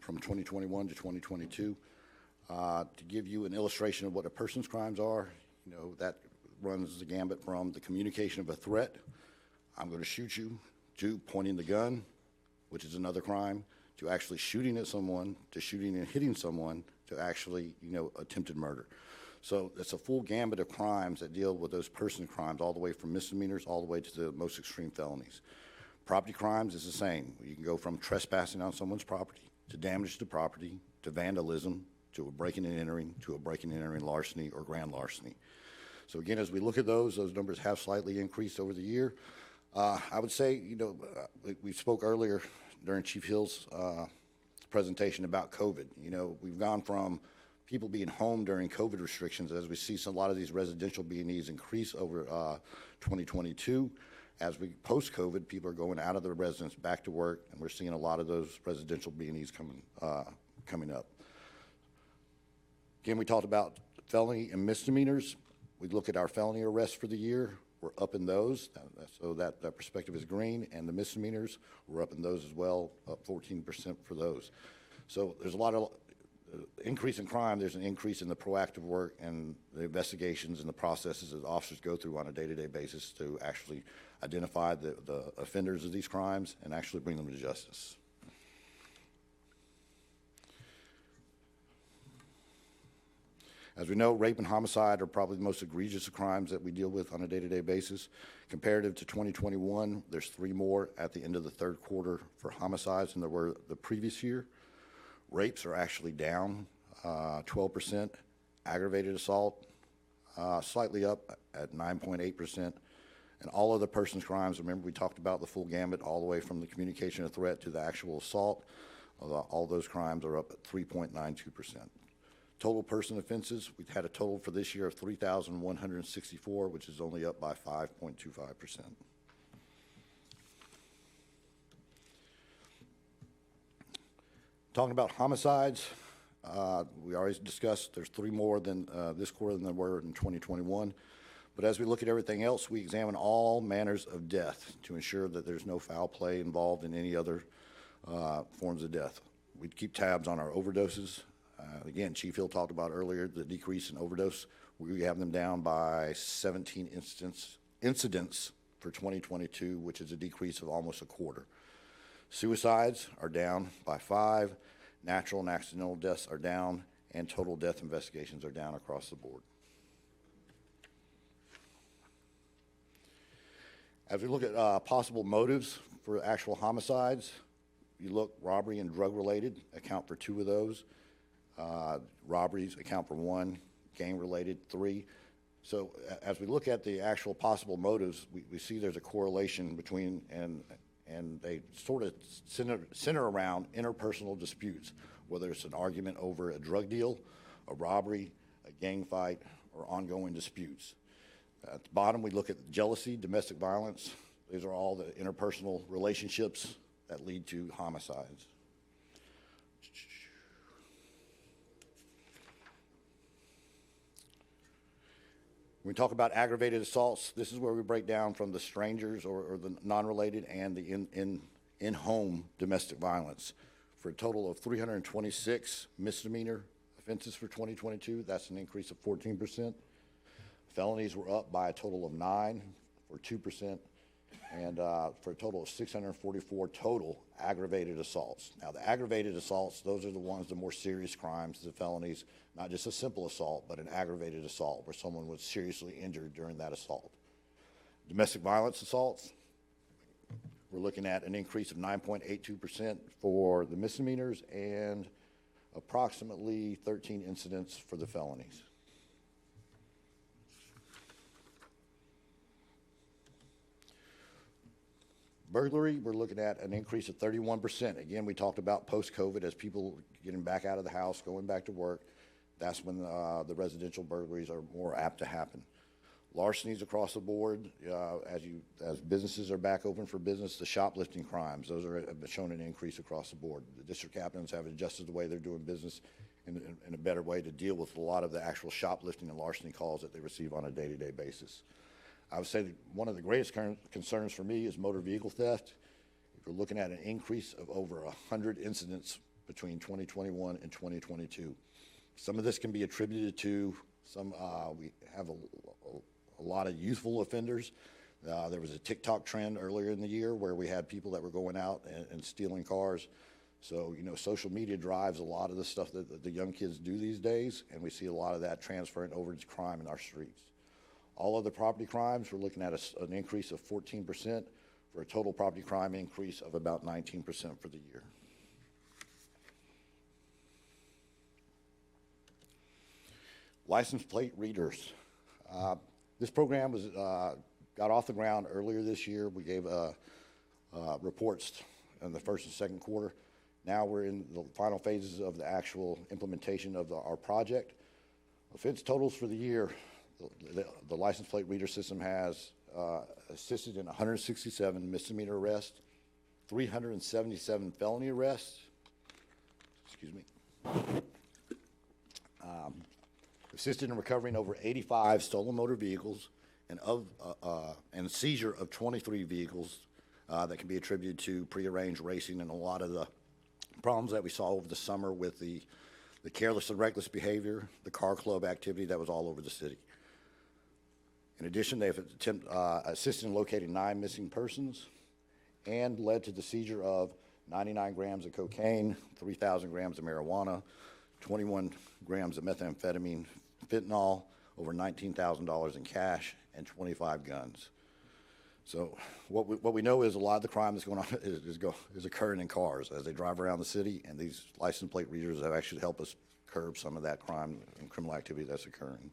from 2021 to 2022. To give you an illustration of what a person's crimes are, you know, that runs the gambit from the communication of a threat, I'm going to shoot you, to pointing the gun, which is another crime, to actually shooting at someone, to shooting and hitting someone, to actually, you know, attempted murder. So it's a full gambit of crimes that deal with those person crimes, all the way from misdemeanors all the way to the most extreme felonies. Property crimes is the same. You can go from trespassing on someone's property, to damage to property, to vandalism, to a breaking and entering, to a breaking and entering larceny or grand larceny. So again, as we look at those numbers have slightly increased over the year. I would say, you know, we spoke earlier during Chief Hill's presentation about COVID. You know, we've gone from people being home during COVID restrictions, as we see a lot of these residential B&Es increase over 2022. As we post-COVID, people are going out of their residence back to work, and we're seeing a lot of those residential B&Es coming up. Again, we talked about felony and misdemeanors. We look at our felony arrests for the year. We're up in those, so that perspective is green, and the misdemeanors, we're up in those as well, up 14% for those. So there's a lot of increase in crime. There's an increase in the proactive work and the investigations and the processes that officers go through on a day-to-day basis to actually identify the offenders of these crimes and actually bring them to justice. As we know, rape and homicide are probably the most egregious of crimes that we deal with on a day-to-day basis. Comparative to 2021, there's 3 more at the end of the third quarter for homicides than there were the previous year. Rapes are actually down 12%. Aggravated assault, slightly up at 9.8%. And all other persons crimes, remember we talked about the full gamut all the way from the communication of threat to the actual assault. All those crimes are up at 3.92%. Total person offenses, we've had a total for this year of 3,164, which is only up by 5.25%. Talking about homicides, we already discussed, there's 3 more than this quarter than there were in 2021. But as we look at everything else, we examine all manners of death to ensure that there's no foul play involved in any other forms of death. We keep tabs on our overdoses. Again, Chief Hill talked about earlier the decrease in overdose. We have them down by 17 incidents for 2022, which is a decrease of almost a quarter. Suicides are down by 5. Natural and accidental deaths are down, and total death investigations are down across the board. As we look at possible motives for actual homicides, you look, robbery and drug-related account for 2 of those. Robberies account for 1, gang-related 3. So as we look at the actual possible motives, we see there's a correlation between, and they sort of center around interpersonal disputes, whether it's an argument over a drug deal, a robbery, a gang fight, or ongoing disputes. At the bottom, we look at jealousy, domestic violence. These are all the interpersonal relationships that lead to homicides. When we talk about aggravated assaults, this is where we break down from the strangers or the non-related and the in-home domestic violence. For a total of 326 misdemeanor offenses for 2022, that's an increase of 14%. Felonies were up by a total of 9 for 2%, and for a total of 644 total aggravated assaults. Now, the aggravated assaults, those are the ones, the more serious crimes, the felonies, not just a simple assault, but an aggravated assault where someone was seriously injured during that assault. Domestic violence assaults, we're looking at an increase of 9.82% for the misdemeanors and approximately 13 incidents for the felonies. Burglary, we're looking at an increase of 31%. Again, we talked about post-COVID as people getting back out of the house, going back to work. That's when the residential burglaries are more apt to happen. Larcenies across the board, as businesses are back open for business, the shoplifting crimes, those have shown an increase across the board. The district captains have adjusted the way they're doing business in a better way to deal with a lot of the actual shoplifting and larceny calls that they receive on a day-to-day basis. I would say that one of the greatest concerns for me is motor vehicle theft. If you're looking at an increase of over 100 incidents between 2021 and 2022. Some of this can be attributed to we have a lot of youthful offenders. There was a TikTok trend earlier in the year where we had people that were going out and stealing cars. So, social media drives a lot of the stuff that the young kids do these days, and we see a lot of that transferring over to crime in our streets. All other property crimes, we're looking at an increase of 14% for a total property crime increase of about 19% for the year. License plate readers. This program was got off the ground earlier this year. We gave reports in the first and second quarter. Now we're in the final phases of the actual implementation of our project. Offense totals for the year, the license plate reader system has assisted in 167 misdemeanor arrests, 377 felony arrests, assisted in recovering over 85 stolen motor vehicles and seizure of 23 vehicles that can be attributed to prearranged racing and a lot of the problems that we saw over the summer with the careless and reckless behavior, the car club activity that was all over the city. In addition, they've assisted in locating 9 missing persons and led to the seizure of 99 grams of cocaine, 3,000 grams of marijuana, 21 grams of methamphetamine, fentanyl, over $19,000 in cash, and 25 guns. So what we know is a lot of the crime that's going on is occurring in cars as they drive around the city, and these license plate readers have actually helped us curb some of that crime and criminal activity that's occurring.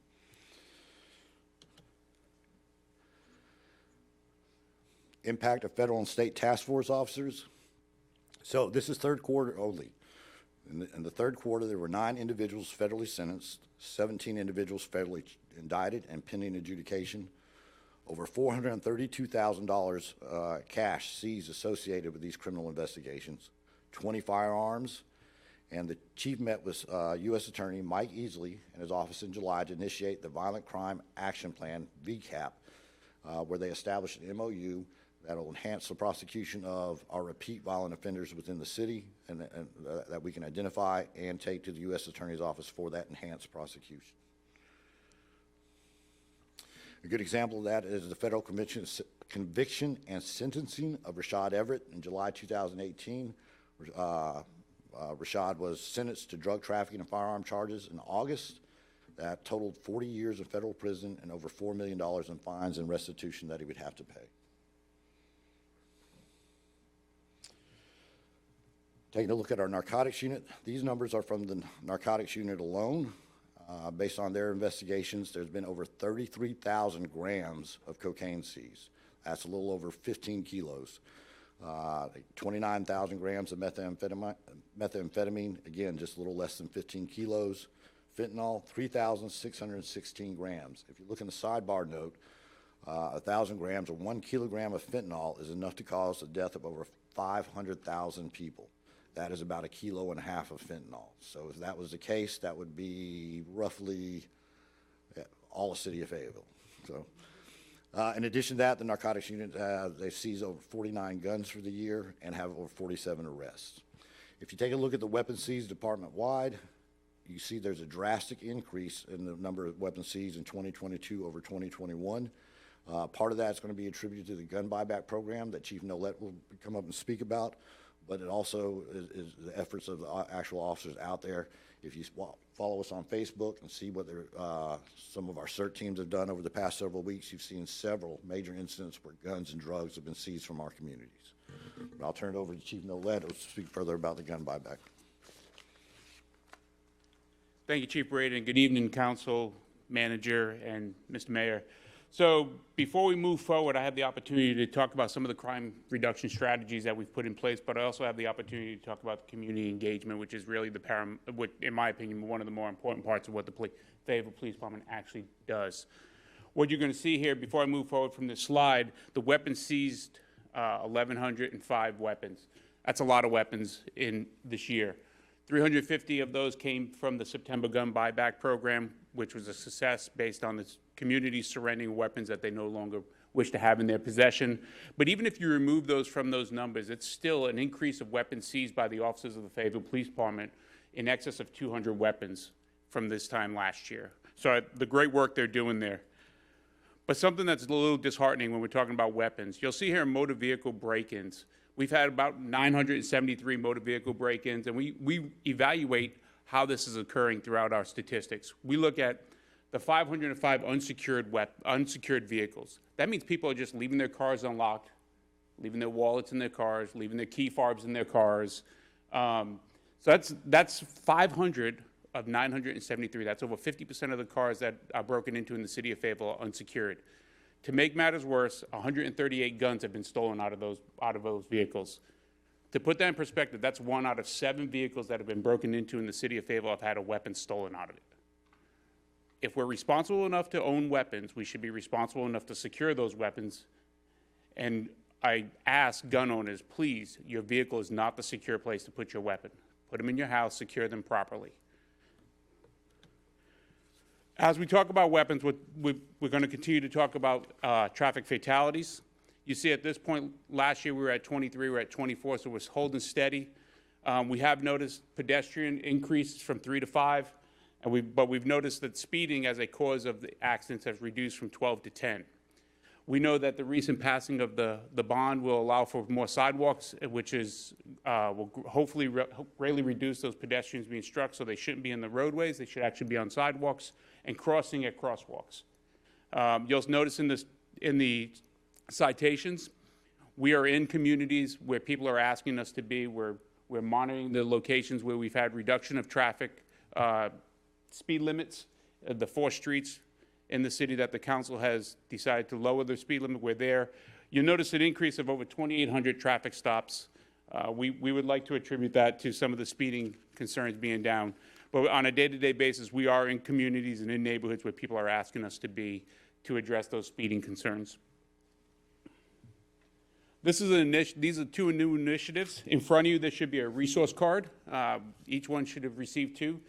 Impact of federal and state task force officers. So this is third quarter only. In the third quarter, there were 9 individuals federally sentenced, 17 individuals federally indicted and pending adjudication, over $432,000 cash seized associated with these criminal investigations, 20 firearms, And the chief met with U.S. Attorney Mike Easley and his office in July to initiate the Violent Crime Action Plan, VCAP, where they established an MOU that will enhance the prosecution of our repeat violent offenders within the city and that we can identify and take to the U.S. Attorney's Office for that enhanced prosecution. A good example of that is the federal conviction and sentencing of Rashad Everett in July 2018. Rashad was sentenced to drug trafficking and firearm charges in August that totaled 40 years of federal prison and over $4 million in fines and restitution that he would have to pay. Taking a look at our narcotics unit, these numbers are from the narcotics unit alone. Based on their investigations, there's been over 33,000 grams of cocaine seized. That's a little over 15 kilos. 29,000 grams of methamphetamine, again, just a little less than 15 kilos. Fentanyl, 3,616 grams. If you look in the sidebar note, 1,000 grams or 1 kilogram of fentanyl is enough to cause the death of over 500,000 people. That is about 1.5 kilos of fentanyl. So if that was the case, that would be roughly all the city of Fayetteville. So, in addition to that, the narcotics unit, they've seized over 49 guns for the year and have over 47 arrests. If you take a look at the weapons seized department-wide, you see there's a drastic increase in the number of weapons seized in 2022 over 2021. Part of that is going to be attributed to the gun buyback program that Chief Nolet will come up and speak about, but it also is the efforts of the actual officers out there. If you follow us on Facebook and see what some of our CERT teams have done over the past several weeks, you've seen several major incidents where guns and drugs have been seized from our communities. But I'll turn it over to Chief Nolet to speak further about the gun buyback. Thank you, Chief Braden. Good evening, Council, Manager, and Mr. Mayor. So before we move forward, I have the opportunity to talk about some of the crime reduction strategies that we've put in place, but I also have the opportunity to talk about the community engagement, which is really in my opinion, one of the more important parts of what the Fayetteville Police Department actually does. What you're going to see here, before I move forward from this slide, the weapons seized, 1,105 weapons. That's a lot of weapons in this year. 350 of those came from the September gun buyback program, which was a success based on the community surrendering weapons that they no longer wish to have in their possession. But even if you remove those from those numbers, it's still an increase of weapons seized by the officers of the Fayetteville Police Department in excess of 200 weapons from this time last year. So the great work they're doing there. But something that's a little disheartening when we're talking about weapons, you'll see here motor vehicle break-ins. We've had about 973 motor vehicle break-ins, and we evaluate how this is occurring throughout our statistics. We look at the 505 unsecured vehicles. That means people are just leaving their cars unlocked, leaving their wallets in their cars, leaving their key fobs in their cars. So that's 500 of 973. That's over 50% of the cars that are broken into in the city of Fayetteville are unsecured. To make matters worse, 138 guns have been stolen out of those vehicles. To put that in perspective, that's 1 out of 7 vehicles that have been broken into in the city of Fayetteville have had a weapon stolen out of it. If we're responsible enough to own weapons, we should be responsible enough to secure those weapons. And I ask gun owners, please, your vehicle is not the secure place to put your weapon. Put them in your house, secure them properly. As we talk about weapons, we're going to continue to talk about traffic fatalities. You see at this point, last year we were at 23, we're at 24, so we're holding steady. We have noticed pedestrian increased from 3 to 5, but we've noticed that speeding as a cause of the accidents has reduced from 12 to 10. We know that the recent passing of the bond will allow for more sidewalks, which will hopefully greatly reduce those pedestrians being struck, so they shouldn't be in the roadways, they should actually be on sidewalks and crossing at crosswalks. You'll notice in the citations, we are in communities where people are asking us to be. We're monitoring the locations where we've had reduction of traffic, speed limits, the 4 streets in the city that the council has decided to lower their speed limit. We're there. You'll notice an increase of over 2,800 traffic stops. We would like to attribute that to some of the speeding concerns being down. But on a day-to-day basis, we are in communities and in neighborhoods where people are asking us to be to address those speeding concerns. This is these are two new initiatives. In front of you, there should be a resource card. Each one should have received two.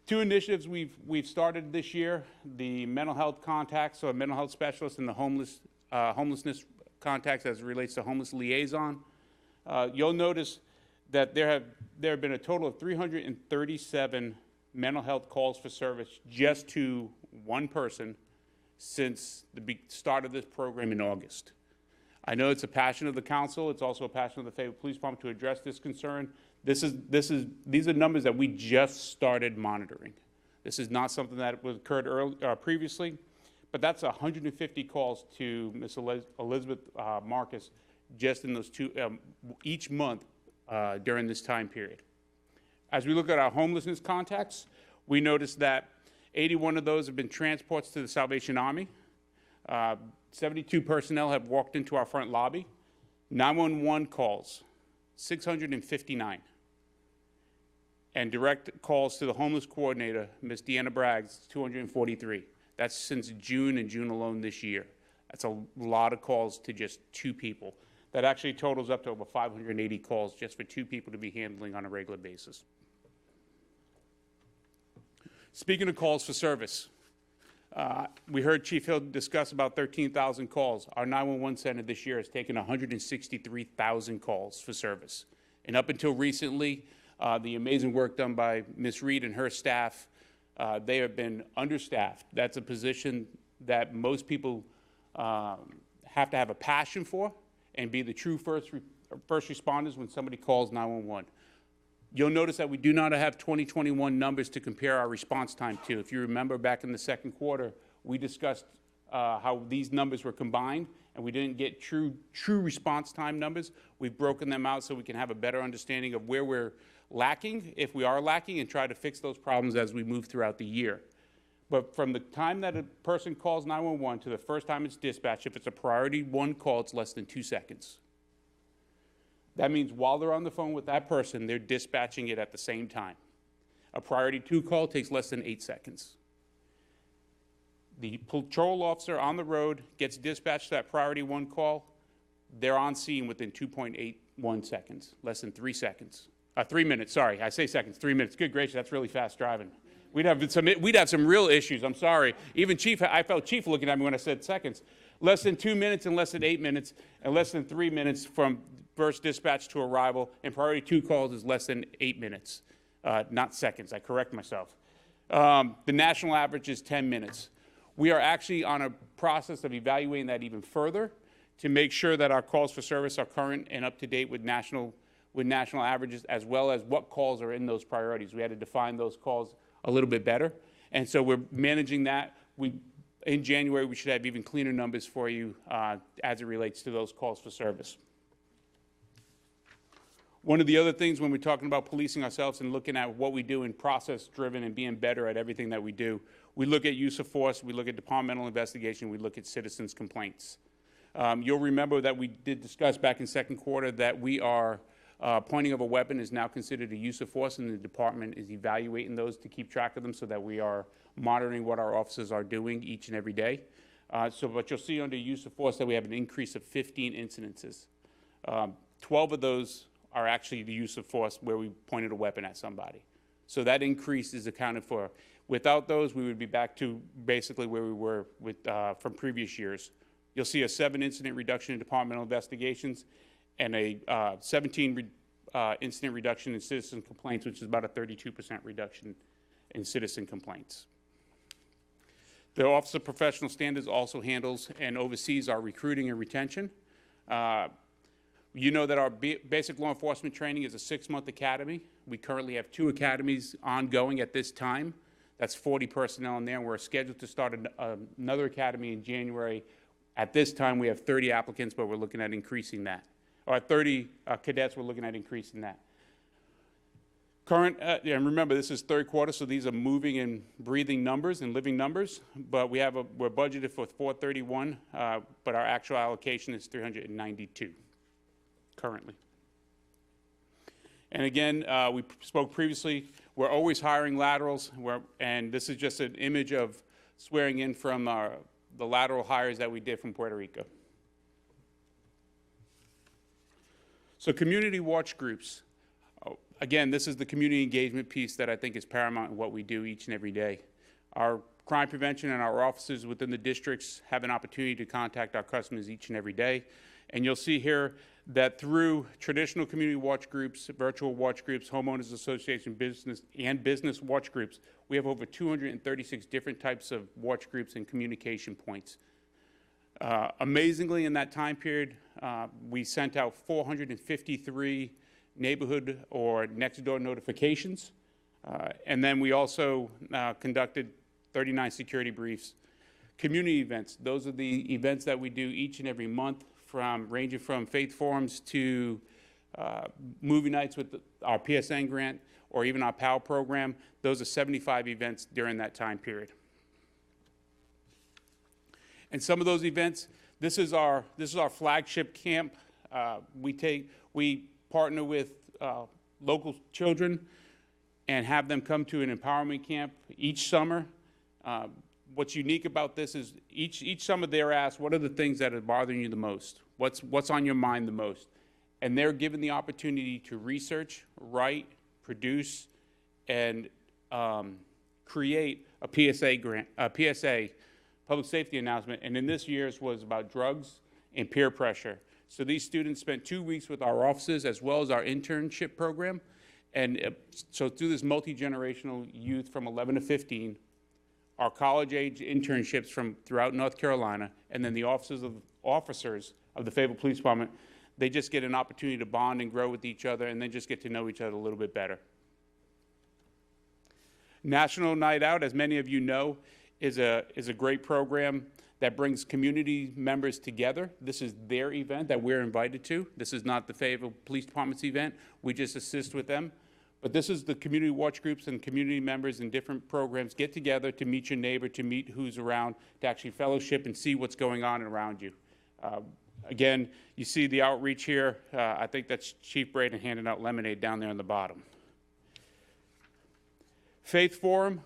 Two initiatives we've started this year: the mental health contacts, or mental health specialists, and the homelessness contacts as it relates to homeless liaison. You'll notice that there have been a total of 337 mental health calls for service just to one person since the start of this program in August. I know it's a passion of the council. It's also a passion of the Fayetteville Police Department to address this concern. These are numbers that we just started monitoring. This is not something that occurred previously, but that's 150 calls to Ms. Elizabeth Marcus just in those each month during this time period. As we look at our homelessness contacts, we notice that 81 of those have been transports to the Salvation Army. 72 personnel have walked into our front lobby. 911 calls, 659. And direct calls to the homeless coordinator, Ms. Deanna Braggs, 243. That's since June and June alone this year. That's a lot of calls to just two people. That actually totals up to over 580 calls just for two people to be handling on a regular basis. Speaking of calls for service, we heard Chief Hill discuss about 13,000 calls. Our 911 center this year has taken 163,000 calls for service. And up until recently, the amazing work done by Ms. Reed and her staff, they have been understaffed. That's a position that most people have to have a passion for and be the true first responders when somebody calls 911. You'll notice that we do not have 2021 numbers to compare our response time to. If you remember back in the second quarter, we discussed how these numbers were combined, and we didn't get true response time numbers. We've broken them out so we can have a better understanding of where we're lacking, if we are lacking, and try to fix those problems as we move throughout the year. But from the time that a person calls 911 to the first time it's dispatched, if it's a priority 1 call, it's less than 2 seconds. That means while they're on the phone with that person, they're dispatching it at the same time. A priority 2 call takes less than 8 seconds. The patrol officer on the road gets dispatched to that priority 1 call. They're on scene within 2.81 seconds, less than 3 seconds. 3 minutes, sorry, I say seconds, 3 minutes. Good gracious, that's really fast driving. We'd have some real issues, I'm sorry. Even I felt Chief looking at me when I said seconds. Less than 2 minutes and less than 8 minutes, and less than 3 minutes from first dispatch to arrival, and priority 2 calls is less than 8 minutes, not seconds. I correct myself. The national average is 10 minutes. We are actually on a process of evaluating that even further to make sure that our calls for service are current and up to date with national averages, as well as what calls are in those priorities. We had to define those calls a little bit better, and so we're managing that. In January, we should have even cleaner numbers for you as it relates to those calls for service. One of the other things when we're talking about policing ourselves and looking at what we do in process-driven and being better at everything that we do, we look at use of force, we look at departmental investigation, we look at citizens' complaints. You'll remember that we did discuss back in second quarter that we are pointing of a weapon is now considered a use of force, and the department is evaluating those to keep track of them so that we are monitoring what our officers are doing each and every day. But you'll see under use of force that we have an increase of 15 incidences. 12 of those are actually the use of force where we pointed a weapon at somebody. So that increase is accounted for. Without those, we would be back to basically where we were from previous years. You'll see a 7 incident reduction in departmental investigations and a 17 incident reduction in citizen complaints, which is about a 32% reduction in citizen complaints. The Office of Professional Standards also handles and oversees our recruiting and retention. You know that our basic law enforcement training is a 6-month academy. We currently have 2 academies ongoing at this time. That's 40 personnel in there. We're scheduled to start another academy in January. At this time, we have 30 applicants, but we're looking at increasing that. Or 30 cadets, we're looking at increasing that. And remember, this is third quarter, so these are moving and breathing numbers and living numbers. But we're budgeted for 431, but our actual allocation is 392 currently. And again, we spoke previously, we're always hiring laterals, and this is just an image of swearing in from the lateral hires that we did from Puerto Rico. So community watch groups. Again, this is the community engagement piece that I think is paramount in what we do each and every day. Our crime prevention and our officers within the districts have an opportunity to contact our customers each and every day. And you'll see here that through traditional community watch groups, virtual watch groups, homeowners association, business watch groups, we have over 236 different types of watch groups and communication points. Amazingly, in that time period, we sent out 453 neighborhood or next door notifications. And then we also conducted 39 security briefs. Community events, those are the events that we do each and every month, ranging from faith forums to movie nights with our PSN grant or even our PAL program. Those are 75 events during that time period. And some of those events, this is our flagship camp. We partner with local children and have them come to an empowerment camp each summer. What's unique about this is each summer they're asked, what are the things that are bothering you the most? What's on your mind the most? And they're given the opportunity to research, write, produce, and create a PSA grant, a PSA, public safety announcement. And in this year's was about drugs and peer pressure. So these students spent 2 weeks with our offices as well as our internship program. And so through this multi-generational youth from 11 to 15, our college-age internships from throughout North Carolina, and then the officers of the Fayetteville Police Department, they just get an opportunity to bond and grow with each other and then just get to know each other a little bit better. National Night Out, as many of you know, is a great program that brings community members together. This is their event that we're invited to. This is not the Fayetteville Police Department's event. We just assist with them. But this is the community watch groups and community members in different programs get together to meet your neighbor, to meet who's around, to actually fellowship and see what's going on around you. Again, you see the outreach here. I think that's Chief Braden handing out lemonade down there on the bottom. Faith Forum,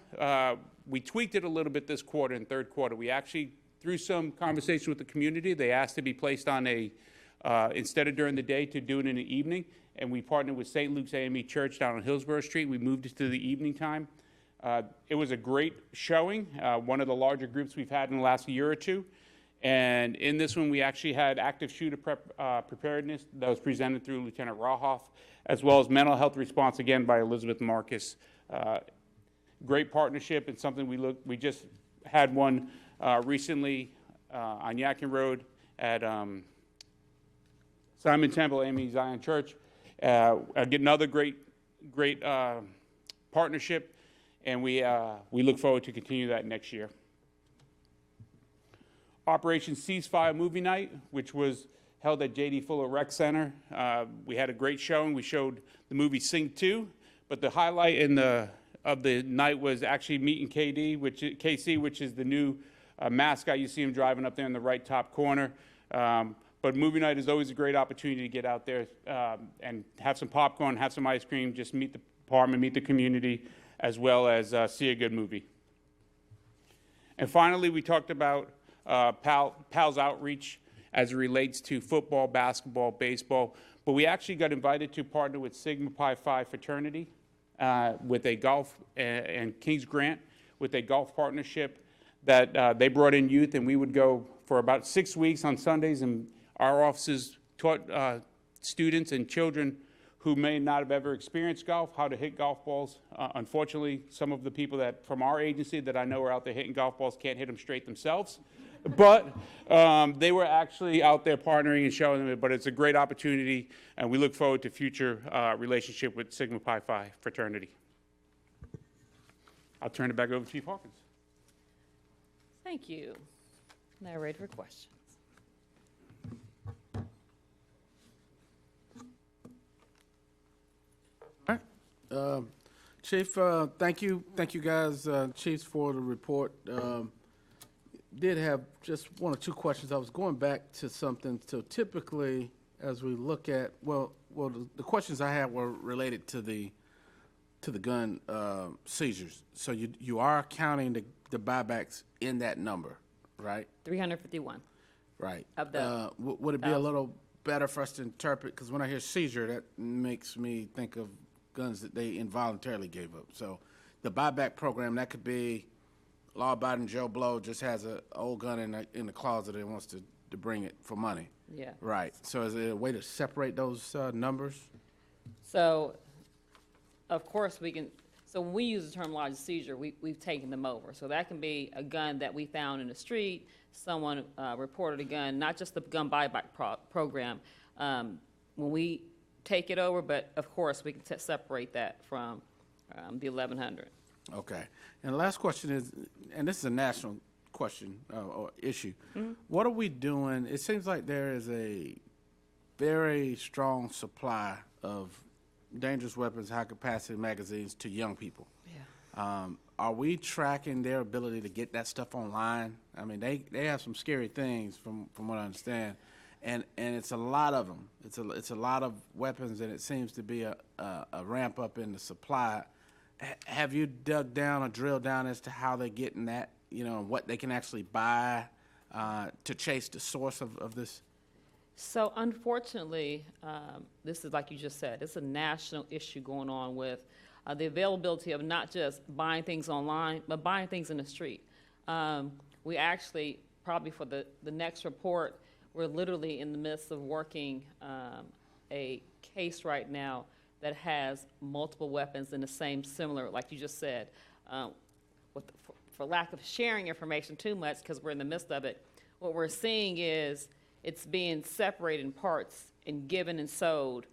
we tweaked it a little bit this quarter and third quarter. We actually, through some conversation with the community, they asked to be placed on instead of during the day, to do it in the evening. And we partnered with St. Luke's AME Church down on Hillsborough Street. We moved it to the evening time. It was a great showing, one of the larger groups we've had in the last year or two. And in this one, we actually had active shooter preparedness that was presented through Lieutenant Rahoff, as well as mental health response, again, by Elizabeth Marcus. Great partnership and something we just had one recently on Yadkin Road at Simon Temple AME Zion Church. Get another great partnership, and we look forward to continue that next year. Operation Ceasefire Movie Night, which was held at J.D. Fuller Rec Center. We had a great showing. We showed the movie Sing 2, but the highlight of the night was actually meeting KC, which is the new mascot. You see him driving up there in the right top corner. But movie night is always a great opportunity to get out there and have some popcorn, have some ice cream, just meet the department, meet the community, as well as see a good movie. And finally, we talked about PAL's outreach as it relates to football, basketball, baseball. But we actually got invited to partner with Sigma Pi Phi fraternity with a golf and King's Grant with a golf partnership that they brought in youth, and we would go for about 6 weeks on Sundays, and our offices taught students and children who may not have ever experienced golf how to hit golf balls. Unfortunately, some of the people that from our agency that I know are out there hitting golf balls can't hit them straight themselves. But they were actually out there partnering and showing them it. But it's a great opportunity, and we look forward to future relationship with Sigma Pi Phi fraternity. I'll turn it back over to Chief Hawkins. Thank you. Now ready for questions. All right. Chief, thank you guys, chiefs, for the report. Did have just one or two questions. I was going back to something. So typically, as we look at, the questions I had were related to the gun seizures. So you are counting the buybacks in that number, right? 351. Right. Of the would it be a little better for us to interpret, because when I hear seizure, that makes me think of guns that they involuntarily gave up. So the buyback program, that could be law-abiding Joe Blow just has an old gun in the closet and wants to bring it for money. Yeah. Right. So is there a way to separate those numbers? So, of course, so when we use the terminology seizure, we've taken them over. So that can be a gun that we found in the street, someone reported a gun, not just the gun buyback program. When we take it over, but of course, we can separate that from the 1100. Okay. And the last question is, and this is a national question or issue. What are we doing? It seems like there is a very strong supply of dangerous weapons, high-capacity magazines to young people. Yeah. Are we tracking their ability to get that stuff online? I mean, they have some scary things from what I understand, and it's a lot of them. It's a lot of weapons, and it seems to be a ramp up in the supply. Have you dug down or drilled down as to how they're getting that? You know, what they can actually buy to chase the source of this? So unfortunately, this is like you just said, it's a national issue going on with the availability of not just buying things online, but buying things in the street. We actually, probably for the next report, we're literally in the midst of working a case right now that has multiple weapons in the same similar, like you just said. For lack of sharing information too much, because we're in the midst of it, what we're seeing is it's being separated in parts and given and sold,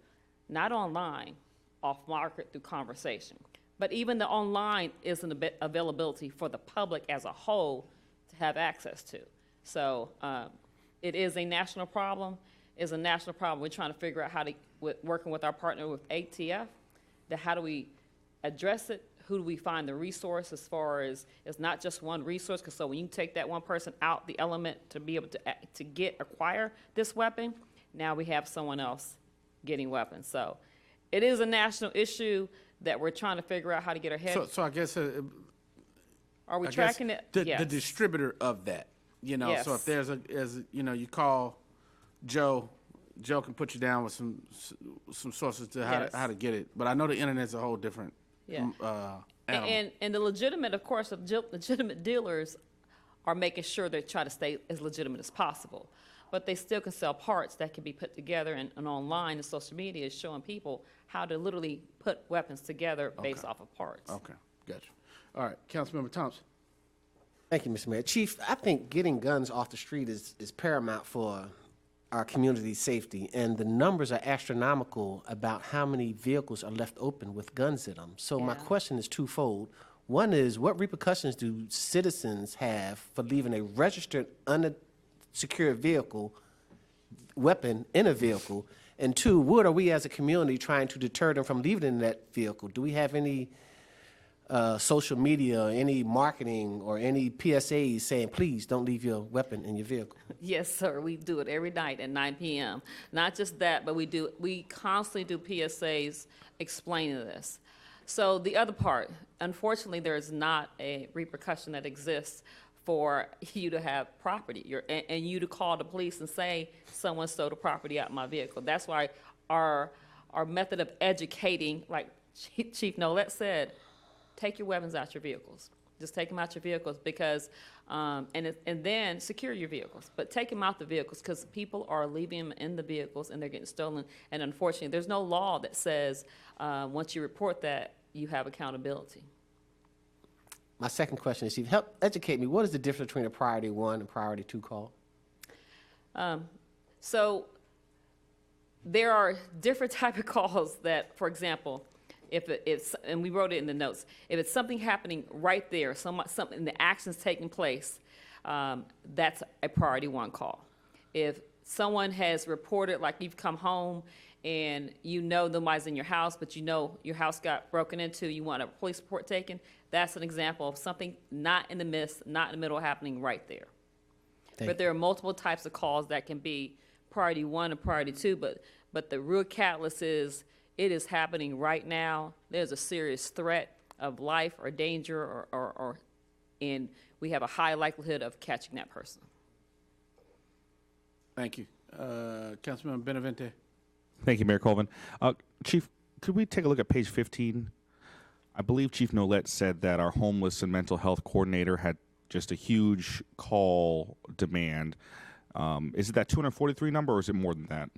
not online, off market through conversation. But even the online isn't a bit availability for the public as a whole to have access to. So it is a national problem. It's a national problem. We're trying to figure out how to, working with our partner with ATF, how do we address it? Who do we find the resource as far as, it's not just one resource, because so when you take that one person out, the element to be able to acquire this weapon, now we have someone else getting weapons. So it is a national issue that we're trying to figure out how to get our head. So I guess Are we I tracking guess it? The Yes. distributor of that, you know. So if Yes. there's you call Joe can put you down with some sources to how to get it. But I know the internet's a whole different animal. And the legitimate, of course, legitimate dealers are making sure they try to stay as legitimate as possible. But they still can sell parts that can be put together, and online and social media is showing people how to literally put weapons together based off of parts. Okay, gotcha. All right, Councilmember Thompson. Thank you, Mr. Mayor. Chief, I think getting guns off the street is paramount for our community safety, and the numbers are astronomical about how many vehicles are left open with guns in them. So my question is twofold. One is, what repercussions do citizens have for leaving a registered, unsecured weapon in a vehicle? And two, what are we as a community trying to deter them from leaving it in that vehicle? Do we have any social media, any marketing, or any PSAs saying, please don't leave your weapon in your vehicle? Yes, sir. We do it every night at 9 p.m. Not just that, but we constantly do PSAs explaining this. So the other part, unfortunately, there is not a repercussion that exists for you to have property and you to call the police and say someone stole the property out of my vehicle. That's why our method of educating, like Chief Nolet said, take your weapons out your vehicles. Just take them out your vehicles because, and then secure your vehicles. But take them out the vehicles because people are leaving them in the vehicles and they're getting stolen. And unfortunately, there's no law that says once you report that, you have accountability. My second question is, Chief, help educate me. What is the difference between a priority 1 and priority 2 call? So there are different type of calls that, for example, if it's, and we wrote it in the notes, if it's something happening right there, something, the action's taking place, that's a priority 1 call. If someone has reported, like you've come home and you know nobody's in your house, but you know your house got broken into, you want a police report taken, that's an example of something not in the midst, not in the middle happening right there. But there are multiple types of calls that can be priority 1 and priority 2, but the real catalyst is it is happening right now. There's a serious threat of life or danger and we have a high likelihood of catching that person. Thank you. Councilman Benavente. Thank you, Mayor Colvin. Chief, could we take a look at page 15? I believe Chief Nolet said that our homeless and mental health coordinator had just a huge call demand. Is it that 243 number, or is it more than that?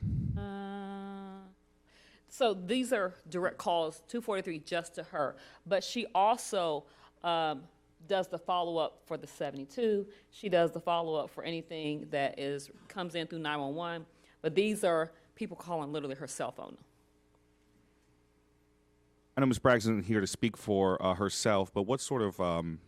So these are direct calls, 243 just to her, but she also does the follow-up for the 72. She does the follow-up for anything that comes in through 911, but these are people calling literally her cell phone. I know Ms. Braggs isn't here to speak for herself, but what sort of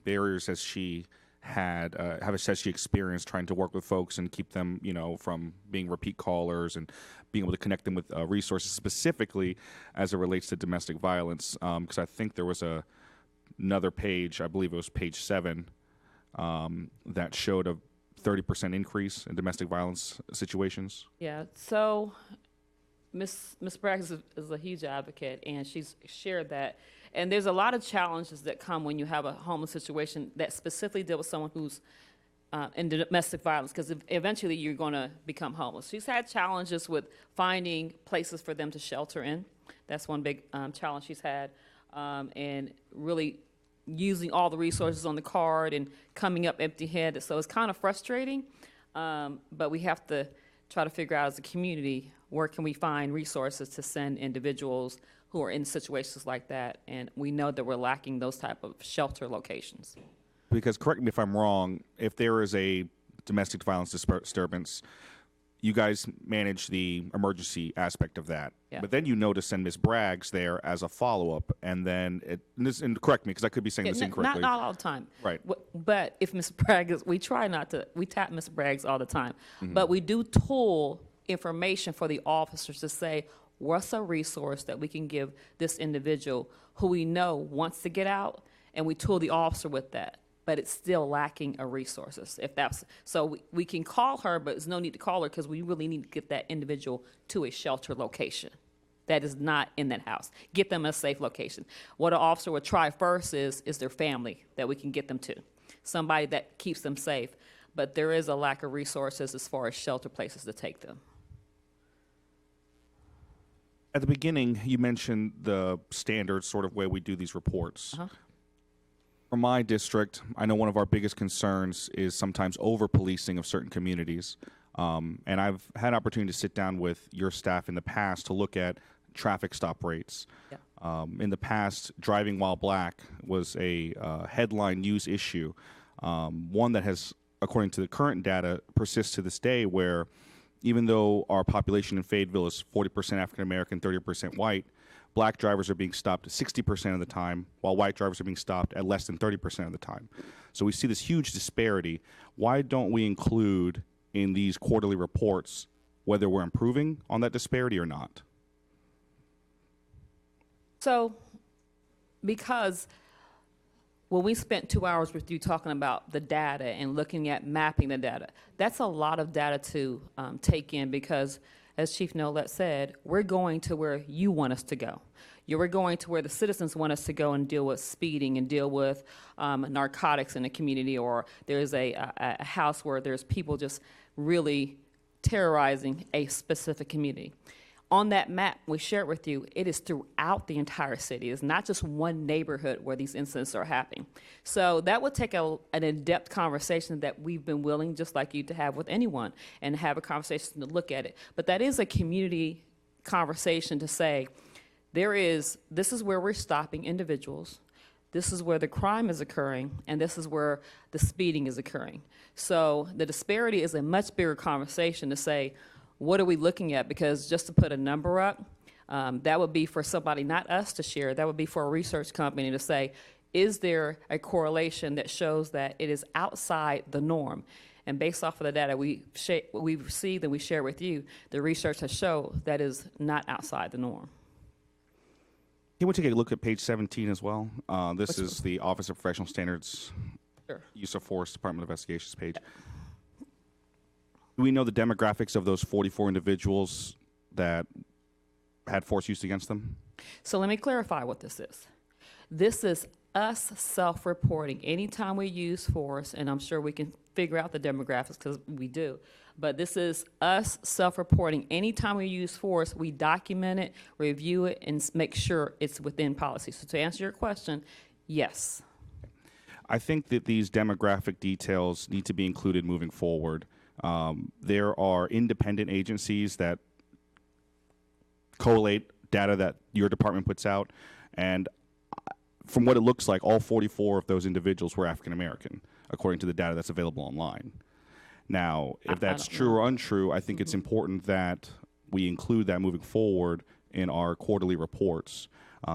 barriers has she has she experienced trying to work with folks and keep them, from being repeat callers and being able to connect them with resources, specifically as it relates to domestic violence? Because I think there was another page, I believe it was page 7, that showed a 30% increase in domestic violence situations. Yeah, so Ms. Braggs is a huge advocate, and she's shared that. And there's a lot of challenges that come when you have a homeless situation that specifically deal with someone who's in domestic violence, because eventually you're going to become homeless. She's had challenges with finding places for them to shelter in. That's one big challenge she's had, and really using all the resources on the card and coming up empty-handed. So it's kind of frustrating, but we have to try to figure out as a community where can we find resources to send individuals who are in situations like that, and we know that we're lacking those type of shelter locations. Because, correct me if I'm wrong, if there is a domestic violence disturbance, you guys manage the emergency aspect of that. Yeah. But then you know to send Ms. Braggs there as a follow-up, and then, and correct me, because I could be saying this incorrectly. Not all the time. Right. But if Ms. Braggs, we tap Ms. Braggs all the time, but we do tool information for the officers to say, what's a resource that we can give this individual who we know wants to get out, and we tool the officer with that, but it's still lacking of resources. So we can call her, but there's no need to call her because we really need to get that individual to a shelter location that is not in that house. Get them a safe location. What an officer would try first is their family that we can get them to, somebody that keeps them safe. But there is a lack of resources as far as shelter places to take them. At the beginning, you mentioned the standard sort of way we do these reports. For my district, I know one of our biggest concerns is sometimes over-policing of certain communities. And I've had opportunity to sit down with your staff in the past to look at traffic stop rates. Yeah. In the past, driving while black was a headline news issue, one that has, according to the current data, persists to this day, where even though our population in Fayetteville is 40% African American, 30% white, black drivers are being stopped 60% of the time, while white drivers are being stopped at less than 30% of the time. So we see this huge disparity. Why don't we include in these quarterly reports whether we're improving on that disparity or not? So, because when we spent 2 hours with you talking about the data and looking at mapping the data, that's a lot of data to take in because, as Chief Nolet said, we're going to where you want us to go. We're going to where the citizens want us to go and deal with speeding and deal with narcotics in the community, or there's a house where there's people just really terrorizing a specific community. On that map we shared with you, it is throughout the entire city. It's not just one neighborhood where these incidents are happening. So that would take an in-depth conversation that we've been willing, just like you, to have with anyone and have a conversation to look at it. But that is a community conversation to say, this is where we're stopping individuals, this is where the crime is occurring, and this is where the speeding is occurring. So the disparity is a much bigger conversation to say, what are we looking at? Because just to put a number up, that would be for somebody, not us to share, that would be for a research company to say, is there a correlation that shows that it is outside the norm? And based off of the data we've received and we share with you, the research has shown that is not outside the norm. Can we take a look at page 17 as well? This is the Office of Professional Standards, Use of Force, Department of Investigations page. Do we know the demographics of those 44 individuals that had force used against them? So let me clarify what this is. This is us self-reporting. Anytime we use force, and I'm sure we can figure out the demographics because we do, But this is us self-reporting. Anytime we use force, we document it, review it, and make sure it's within policy. So to answer your question, yes. I think that these demographic details need to be included moving forward. There are independent agencies that collate data that your department puts out, and from what it looks like, all 44 of those individuals were African American, according to the data that's available online. Now, if that's true or untrue, I think it's important that we include that moving forward in our quarterly reports,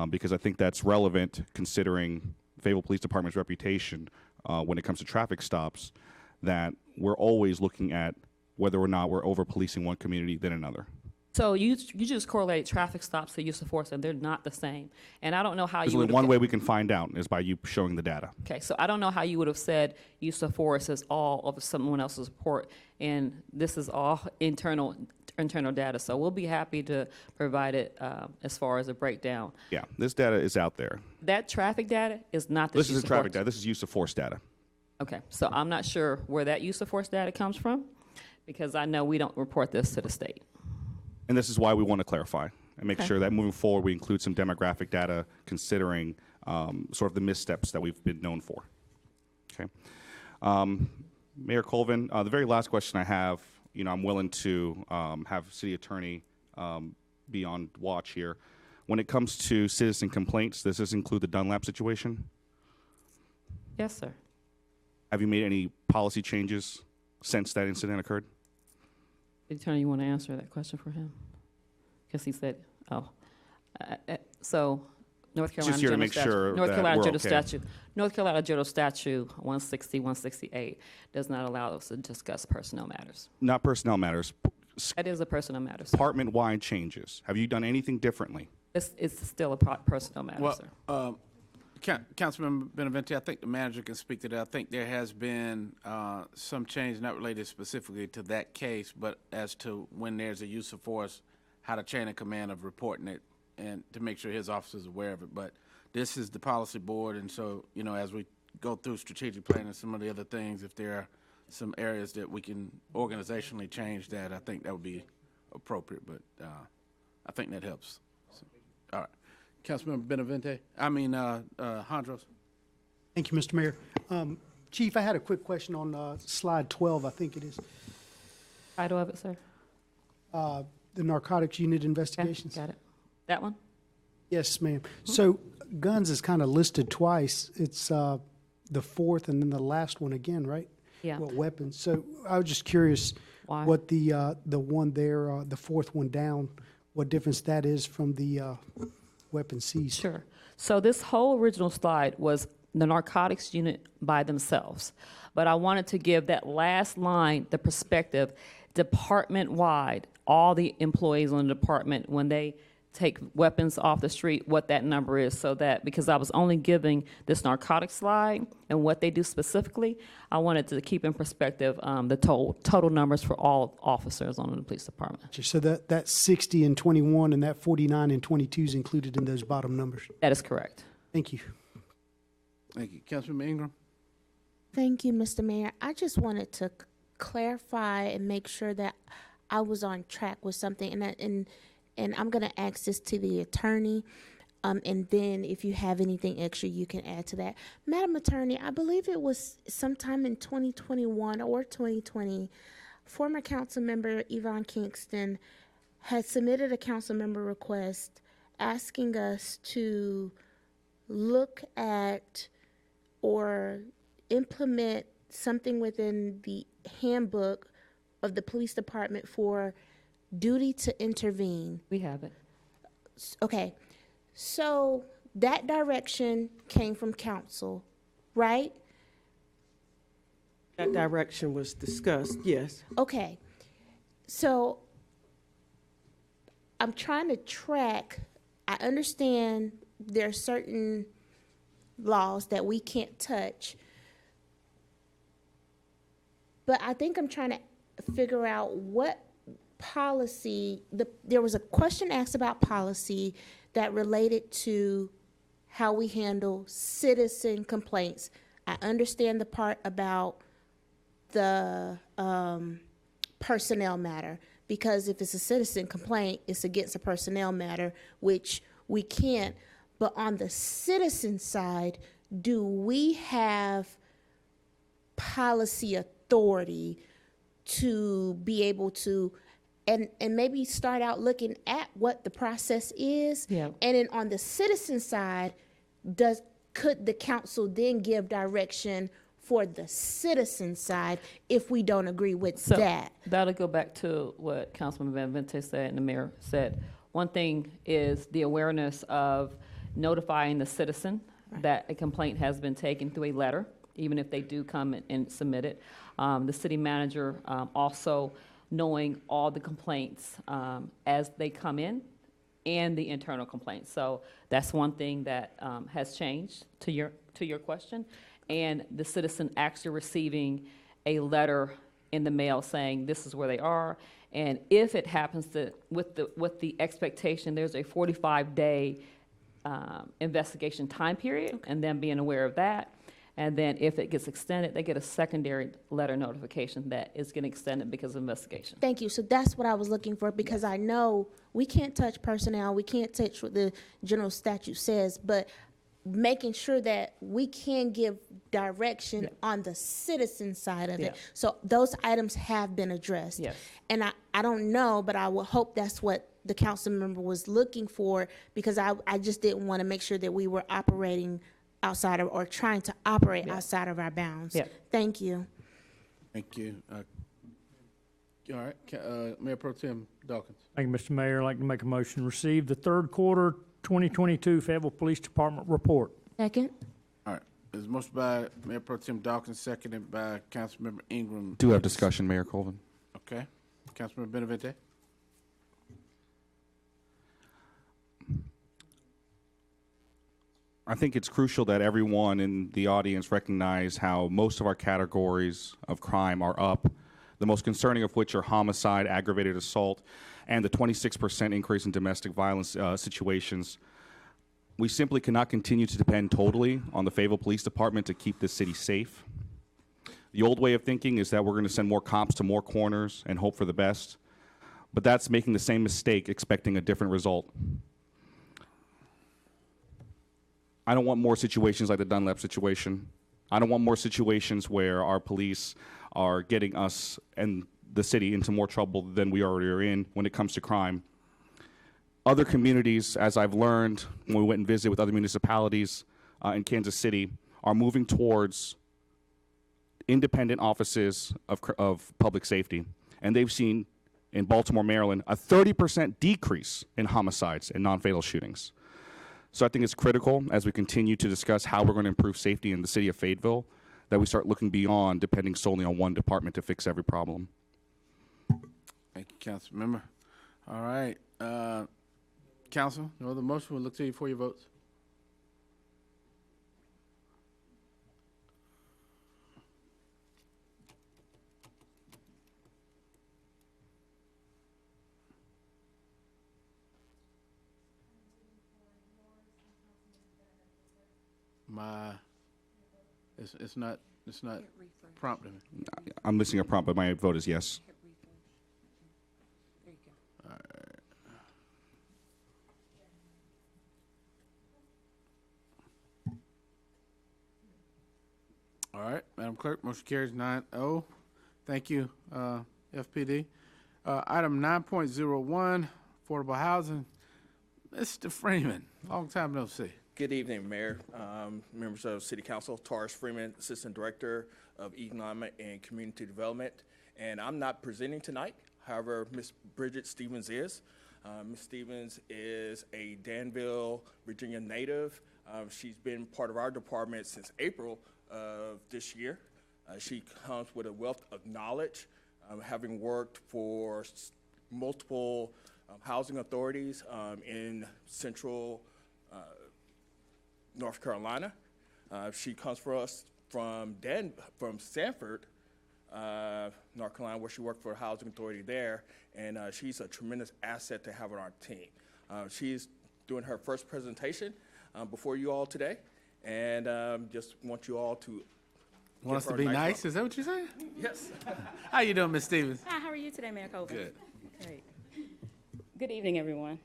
because I think that's relevant considering Fayetteville Police Department's reputation when it comes to traffic stops, that we're always looking at whether or not we're over-policing one community than another. So you just correlate traffic stops to use of force, and they're not the same. And I don't know how There's you only would one way we can find out is by you showing the data. Okay, so I don't know how you would have said use of force is all of someone else's report, and this is all internal data. So we'll be happy to provide it as far as a breakdown. Yeah, this data is out there. That traffic data is not the This use is of traffic force. data. This is use of force data. Okay, so I'm not sure where that use of force data comes from, because I know we don't report this to the state. And this is why we want to clarify and make Okay. sure that moving forward we include some demographic data considering sort of the missteps that we've been known for. Okay. Mayor Colvin, the very last question I have, I'm willing to have City Attorney be on watch here. When it comes to citizen complaints, does this include the Dunlap situation? Yes, sir. Have you made any policy changes since that incident occurred? Attorney, you want to answer that question for him? Because he said, so North Carolina Just here to General make Statute, sure North that Carolina we're General okay. Statute, North Carolina General Statute 160, 168 does not allow us to discuss personnel matters. Not personnel matters, That is a personnel matter, sir. department-wide changes. Have you done anything differently? It's still a personnel matter, Well, sir. Councilmember Benavente, I think the manager can speak to that. I think there has been some change, not related specifically to that case, but as to when there's a use of force, how to chain of command of reporting it, and to make sure his officers are aware of it. But this is the policy board, and so, as we go through strategic planning and some of the other things, if there are some areas that we can organizationally change that, I think that would be appropriate, but I think that helps. So, all right. Councilmember Benavente, Hondros. Thank you, Mr. Mayor. Chief, I had a quick question on slide 12, I think it is, Title of it, sir? the narcotics unit investigations. Got it. That one? Yes, ma'am. So guns is kind of listed twice. It's the fourth and then the last one again, right? Yeah. What weapons? So I was just curious Why? what the one there, the fourth one down, what difference that is from the weapon seized. Sure. So this whole original slide was the narcotics unit by themselves. But I wanted to give that last line the perspective, department-wide, all the employees in the department, when they take weapons off the street, what that number is, so that, because I was only giving this narcotics slide and what they do specifically, I wanted to keep in perspective the total numbers for all officers on the police department. So that 60 and 21 and that 49 and 22 is included in those bottom numbers. That is correct. Thank you. Thank you. Councilmember Ingram? Thank you, Mr. Mayor. I just wanted to clarify and make sure that I was on track with something, and I'm going to ask this to the attorney, and then if you have anything extra, you can add to that. Madam Attorney, I believe it was sometime in 2021 or 2020, former council member Yvonne Kingston had submitted a council member request asking us to look at or implement something within the handbook of the police department for duty to intervene. We have it. Okay, so that direction came from council, right? That direction was discussed, yes. Okay, so I'm trying to track, I understand there are certain laws that we can't touch, but I think I'm trying to figure out what policy, there was a question asked about policy that related to how we handle citizen complaints. I understand the part about the personnel matter, because if it's a citizen complaint, it's against a personnel matter, which we can't. But on the citizen side, do we have policy authority to be able to, and maybe start out looking at what the process is? Yeah. And then on the citizen side, could the council then give direction for the citizen side if we don't agree with So that? that'll go back to what Councilman Van Vente said and the mayor said. One thing is the awareness of notifying the citizen that a complaint has been taken through a letter, even if they do come and submit it. The city manager also knowing all the complaints as they come in and the internal complaints. So that's one thing that has changed to your question. And the citizen actually receiving a letter in the mail saying this is where they are. And if it happens to, with the expectation, there's a 45-day investigation time period, and them being aware of that. And then if it gets extended, they get a secondary letter notification that it's getting extended because of investigation. Thank you. So that's what I was looking for, because I know we can't touch personnel, we can't touch what the general statute says, but making sure that we can give direction on the citizen side of it. So those items have been addressed. Yes. And I don't know, but I would hope that's what the council member was looking for, because I just didn't want to make sure that we were operating outside of, or trying to operate outside of our bounds. Yeah. Thank you. Thank you. All right, Mayor Pro Tem Dawkins. Thank you, Mr. Mayor. I'd like to make a motion to receive the third quarter 2022 Fayetteville Police Department report. Second. All right, there's a motion by Mayor Pro Tem Dawkins, seconded by Councilmember Ingram. Do have discussion, Mayor Colvin. Okay, Councilmember Benavente. I think it's crucial that everyone in the audience recognize how most of our categories of crime are up, the most concerning of which are homicide, aggravated assault, and the 26% increase in domestic violence situations. We simply cannot continue to depend totally on the Fayetteville Police Department to keep this city safe. The old way of thinking is that we're going to send more cops to more corners and hope for the best, but that's making the same mistake expecting a different result. I don't want more situations like the Dunlap situation. I don't want more situations where our police are getting us and the city into more trouble than we already are in when it comes to crime. Other communities, as I've learned when we went and visited with other municipalities in Kansas City, are moving towards independent offices of public safety. And they've seen in Baltimore, Maryland, a 30% decrease in homicides and non-fatal shootings. So I think it's critical, as we continue to discuss how we're going to improve safety in the city of Fayetteville, that we start looking beyond depending solely on one department to fix every problem. Thank you, Councilmember. All right, Council, no other motion. We'll look to you for your votes. It's not prompting me. I'm missing a prompt, but my vote is yes. All right, Madam Clerk, motion carries 9-0. Thank you, FPD. Item 9.01, affordable housing. Mr. Freeman, long time no see. Good evening, Mayor, members of City Council. Taurus Freeman, Assistant Director of Economic and Community Development. And I'm not presenting tonight. However, Ms. Bridget Stevens is. Ms. Stevens is a Danville, Virginia native. She's been part of our department since April of this year. She comes with a wealth of knowledge, having worked for multiple housing authorities in central North Carolina. She comes for us from Sanford, North Carolina, where she worked for a housing authority there, and she's a tremendous asset to have on our team. She's doing her first presentation before you all today, and just want you all to Want us Give to her be a nice? nice Is that what you're saying? Yes. How you doing, Ms. Stevens? Hi, how are you today, Mayor Colvin? Good. Great. Good evening, everyone.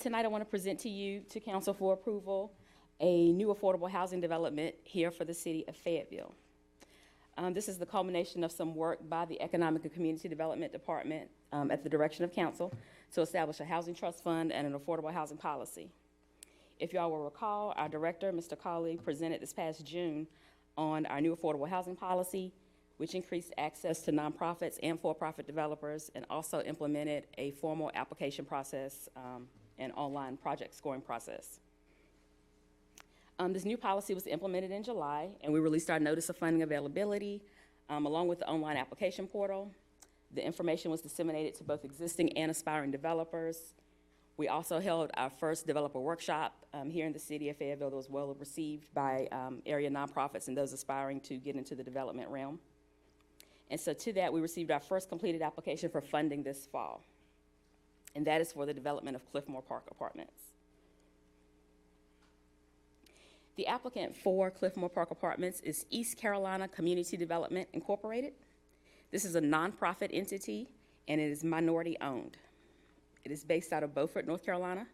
Tonight, I want to present to you, to council for approval, a new affordable housing development here for the city of Fayetteville. This is the culmination of some work by the Economic and Community Development Department at the direction of council to establish a housing trust fund and an affordable housing policy. If y'all will recall, our director, Mr. Cawley, presented this past June on our new affordable housing policy, which increased access to nonprofits and for-profit developers and also implemented a formal application process and online project scoring process. This new policy was implemented in July, and we released our notice of funding availability along with the online application portal. The information was disseminated to both existing and aspiring developers. We also held our first developer workshop here in the city of Fayetteville that was well received by area nonprofits and those aspiring to get into the development realm. And so to that, we received our first completed application for funding this fall, and that is for the development of Cliffmore Park Apartments. The applicant for Cliffmore Park Apartments is East Carolina Community Development Incorporated. This is a nonprofit entity, and it is minority owned. It is based out of Beaufort, North Carolina.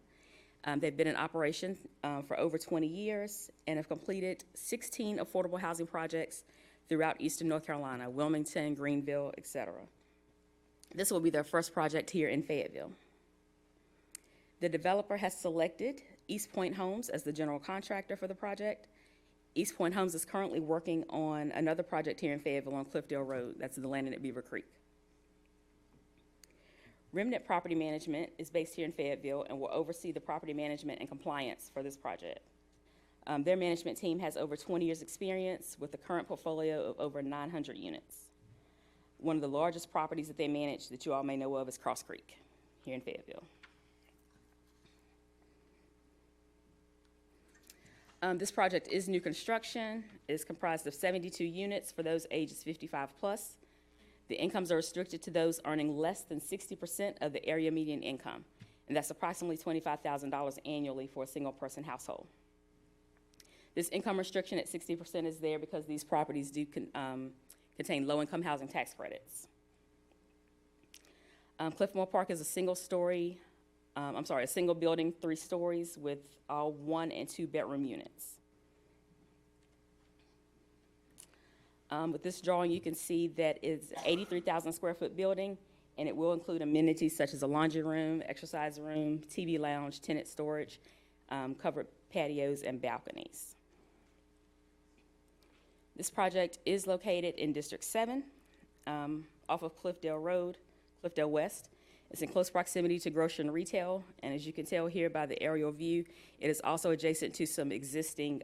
They've been in operation for over 20 years and have completed 16 affordable housing projects throughout eastern North Carolina, Wilmington, Greenville, etc. This will be their first project here in Fayetteville. The developer has selected East Point Homes as the general contractor for the project. East Point Homes is currently working on another project here in Fayetteville on Cliffdale Road. That's the landing at Beaver Creek. Remnant Property Management is based here in Fayetteville and will oversee the property management and compliance for this project. Their management team has over 20 years' experience with a current portfolio of over 900 units. One of the largest properties that they manage that you all may know of is Cross Creek here in Fayetteville. This project is new construction. It is comprised of 72 units for those ages 55 plus. The incomes are restricted to those earning less than 60% of the area median income, and that's approximately $25,000 annually for a single-person household. This income restriction at 60% is there because these properties do contain low-income housing tax credits. Cliffmore Park is a single building, 3 stories with all 1 and 2 bedroom units. With this drawing, you can see that it's 83,000 square foot building, and it will include amenities such as a laundry room, exercise room, TV lounge, tenant storage, covered patios, and balconies. This project is located in District 7, off of Cliffdale Road, Cliffdale West. It's in close proximity to grocery and retail, and as you can tell here by the aerial view, it is also adjacent to some existing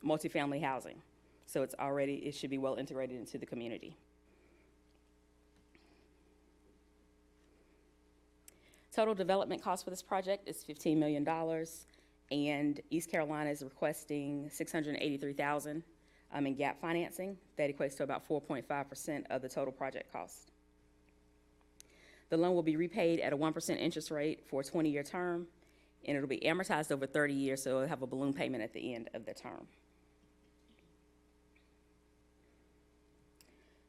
multifamily housing. So it should be well integrated into the community. Total development cost for this project is $15 million, and East Carolina is requesting $683,000 in gap financing. That equates to about 4.5% of the total project cost. The loan will be repaid at a 1% interest rate for a 20-year term, and it'll be amortized over 30 years, so it'll have a balloon payment at the end of the term.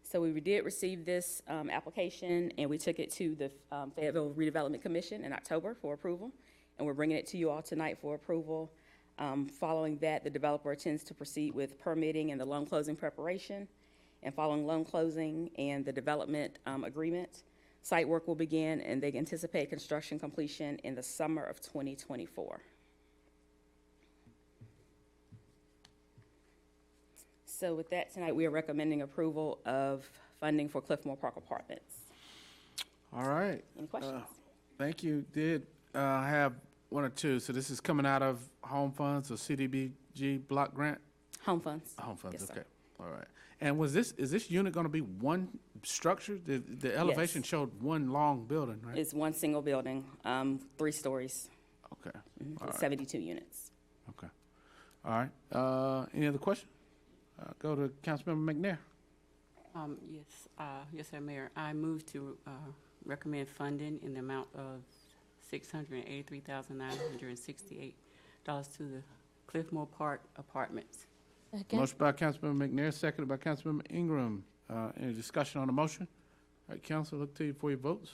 So we did receive this application, and we took it to the Fayetteville Redevelopment Commission in October for approval, and we're bringing it to you all tonight for approval. Following that, the developer intends to proceed with permitting and the loan closing preparation, and following loan closing and the development agreement, site work will begin, and they anticipate construction completion in the summer of 2024. So with that, tonight we are recommending approval of funding for Cliffmore Park Apartments. All right. Any questions? Thank you. Did have 1 or 2. So this is coming out of home funds or CDBG block grant? Home funds. Home funds, Yes, sir. okay. All right. And is this unit going to be one structure? The elevation showed one long building, right? It's one single building, 3 stories. Okay. With All right. 72 units. Okay. All right. Any other questions? Go to Councilmember McNair. Yes, sir, Mayor. I move to recommend funding in the amount of $683,968 to the Cliffmore Park Apartments. Second. Motion by Councilmember McNair, seconded by Councilmember Ingram. Any discussion on the motion? All right, council, look to you for your votes.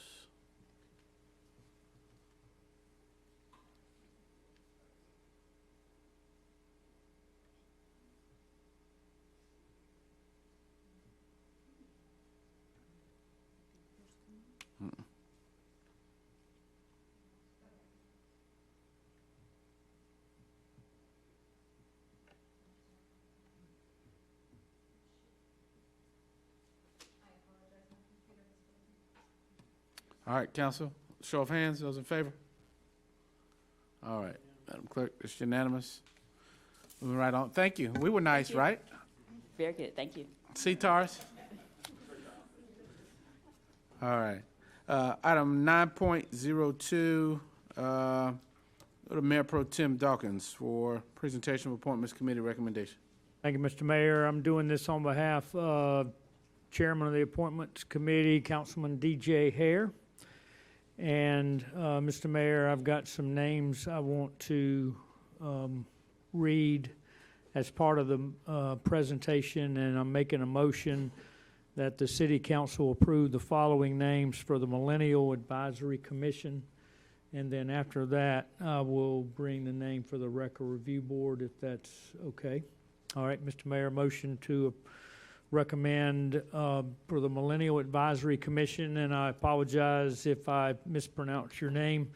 All right, council, show of hands, those in favor? All right, Madam Clerk, it's unanimous. Moving right on. Thank you. We were nice, you. right? Very good, thank you. See, Tars? All right. Item 9.02, go to Mayor Pro Tem Dawkins for presentation of Appointments Committee recommendation. Thank you, Mr. Mayor. I'm doing this on behalf of Chairman of the Appointments Committee, Councilman DJ Hare. And, Mr. Mayor, I've got some names I want to read as part of the presentation, and I'm making a motion that the City Council approve the following names for the Millennial Advisory Commission. And then after that, I will bring the name for the Record Review Board, if that's okay. All right, Mr. Mayor, motion to recommend for the Millennial Advisory Commission, and I apologize if I mispronounce your name,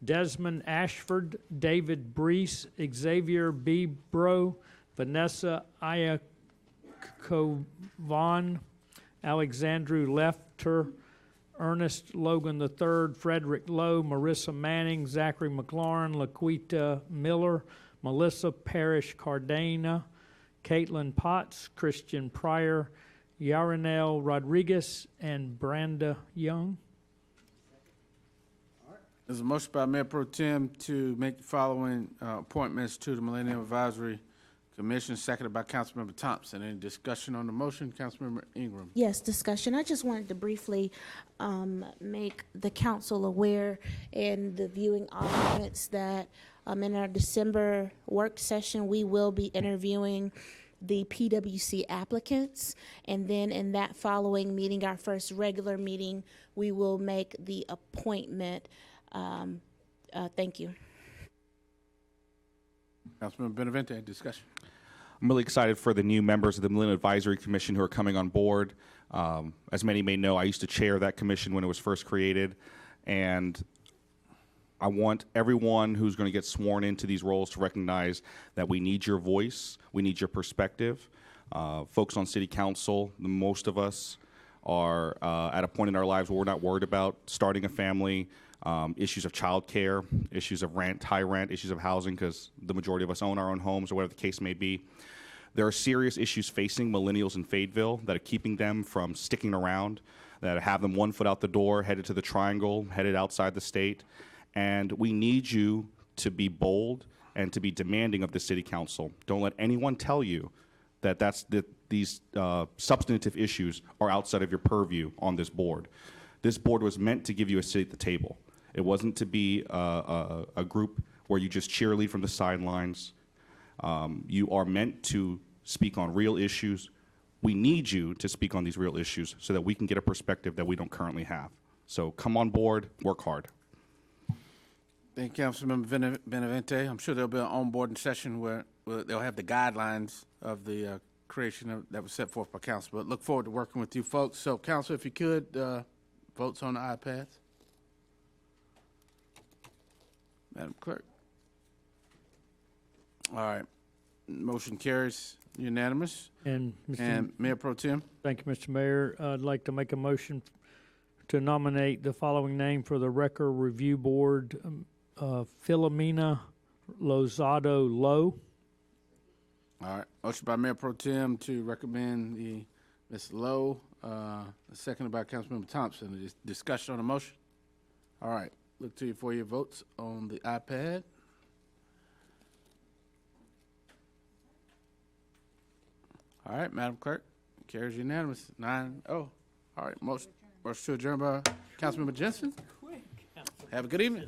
Desmond Ashford, David Brees, Xavier B. Bro, Vanessa Iakovan, Alexandru Lefter, Ernest Logan III, Frederick Lowe, Marissa Manning, Zachary McLaurin, Laquita Miller, Melissa Parrish Cardena, Caitlin Potts, Christian Pryor, Yarinel Rodriguez, and Branda Young. There's a motion by Mayor Pro Tem to make the following appointments to the Millennium Advisory Commission, seconded by Councilmember Thompson. Any discussion on the motion? Councilmember Ingram. Yes, discussion. I just wanted to briefly make the council aware in the viewing audience that in our December work session, we will be interviewing the PWC applicants. And then in that following meeting, our first regular meeting, we will make the appointment. Thank you. Councilmember Benavente, discussion. I'm really excited for the new members of the Millennial Advisory Commission who are coming on board. As many may know, I used to chair that commission when it was first created, and I want everyone who's going to get sworn into these roles to recognize that we need your voice, we need your perspective. Folks on City Council, most of us are at a point in our lives where we're not worried about starting a family, issues of childcare, issues of rent, high rent, issues of housing, because the majority of us own our own homes or whatever the case may be. There are serious issues facing millennials in Fayetteville that are keeping them from sticking around, that have them 1 foot out the door, headed to the Triangle, headed outside the state. And we need you to be bold and to be demanding of the City Council. Don't let anyone tell you that these substantive issues are outside of your purview on this board. This board was meant to give you a seat at the table. It wasn't to be a group where you just cheerlead from the sidelines. You are meant to speak on real issues. We need you to speak on these real issues so that we can get a perspective that we don't currently have. So come on board, work hard. Thank you, Councilmember Benavente. I'm sure there'll be an onboarding session where they'll have the guidelines of the creation that was set forth by council. But look forward to working with you folks. So, council, if you could, votes on the iPads. Madam Clerk. All right. Motion carries unanimous. And Mayor Pro Tem. Thank you, Mr. Mayor. I'd like to make a motion to nominate the following name for the Record Review Board, Philomena Lozado Lowe. All right. Motion by Mayor Pro Tem to recommend the Ms. Lowe, seconded by Councilmember Thompson. Discussion on the motion? All right. Look to you for your votes on the iPad. All right, Madam Clerk. Carries unanimous. 9-0. All right. Motion to adjourn by Councilmember Jensen. Have a good evening.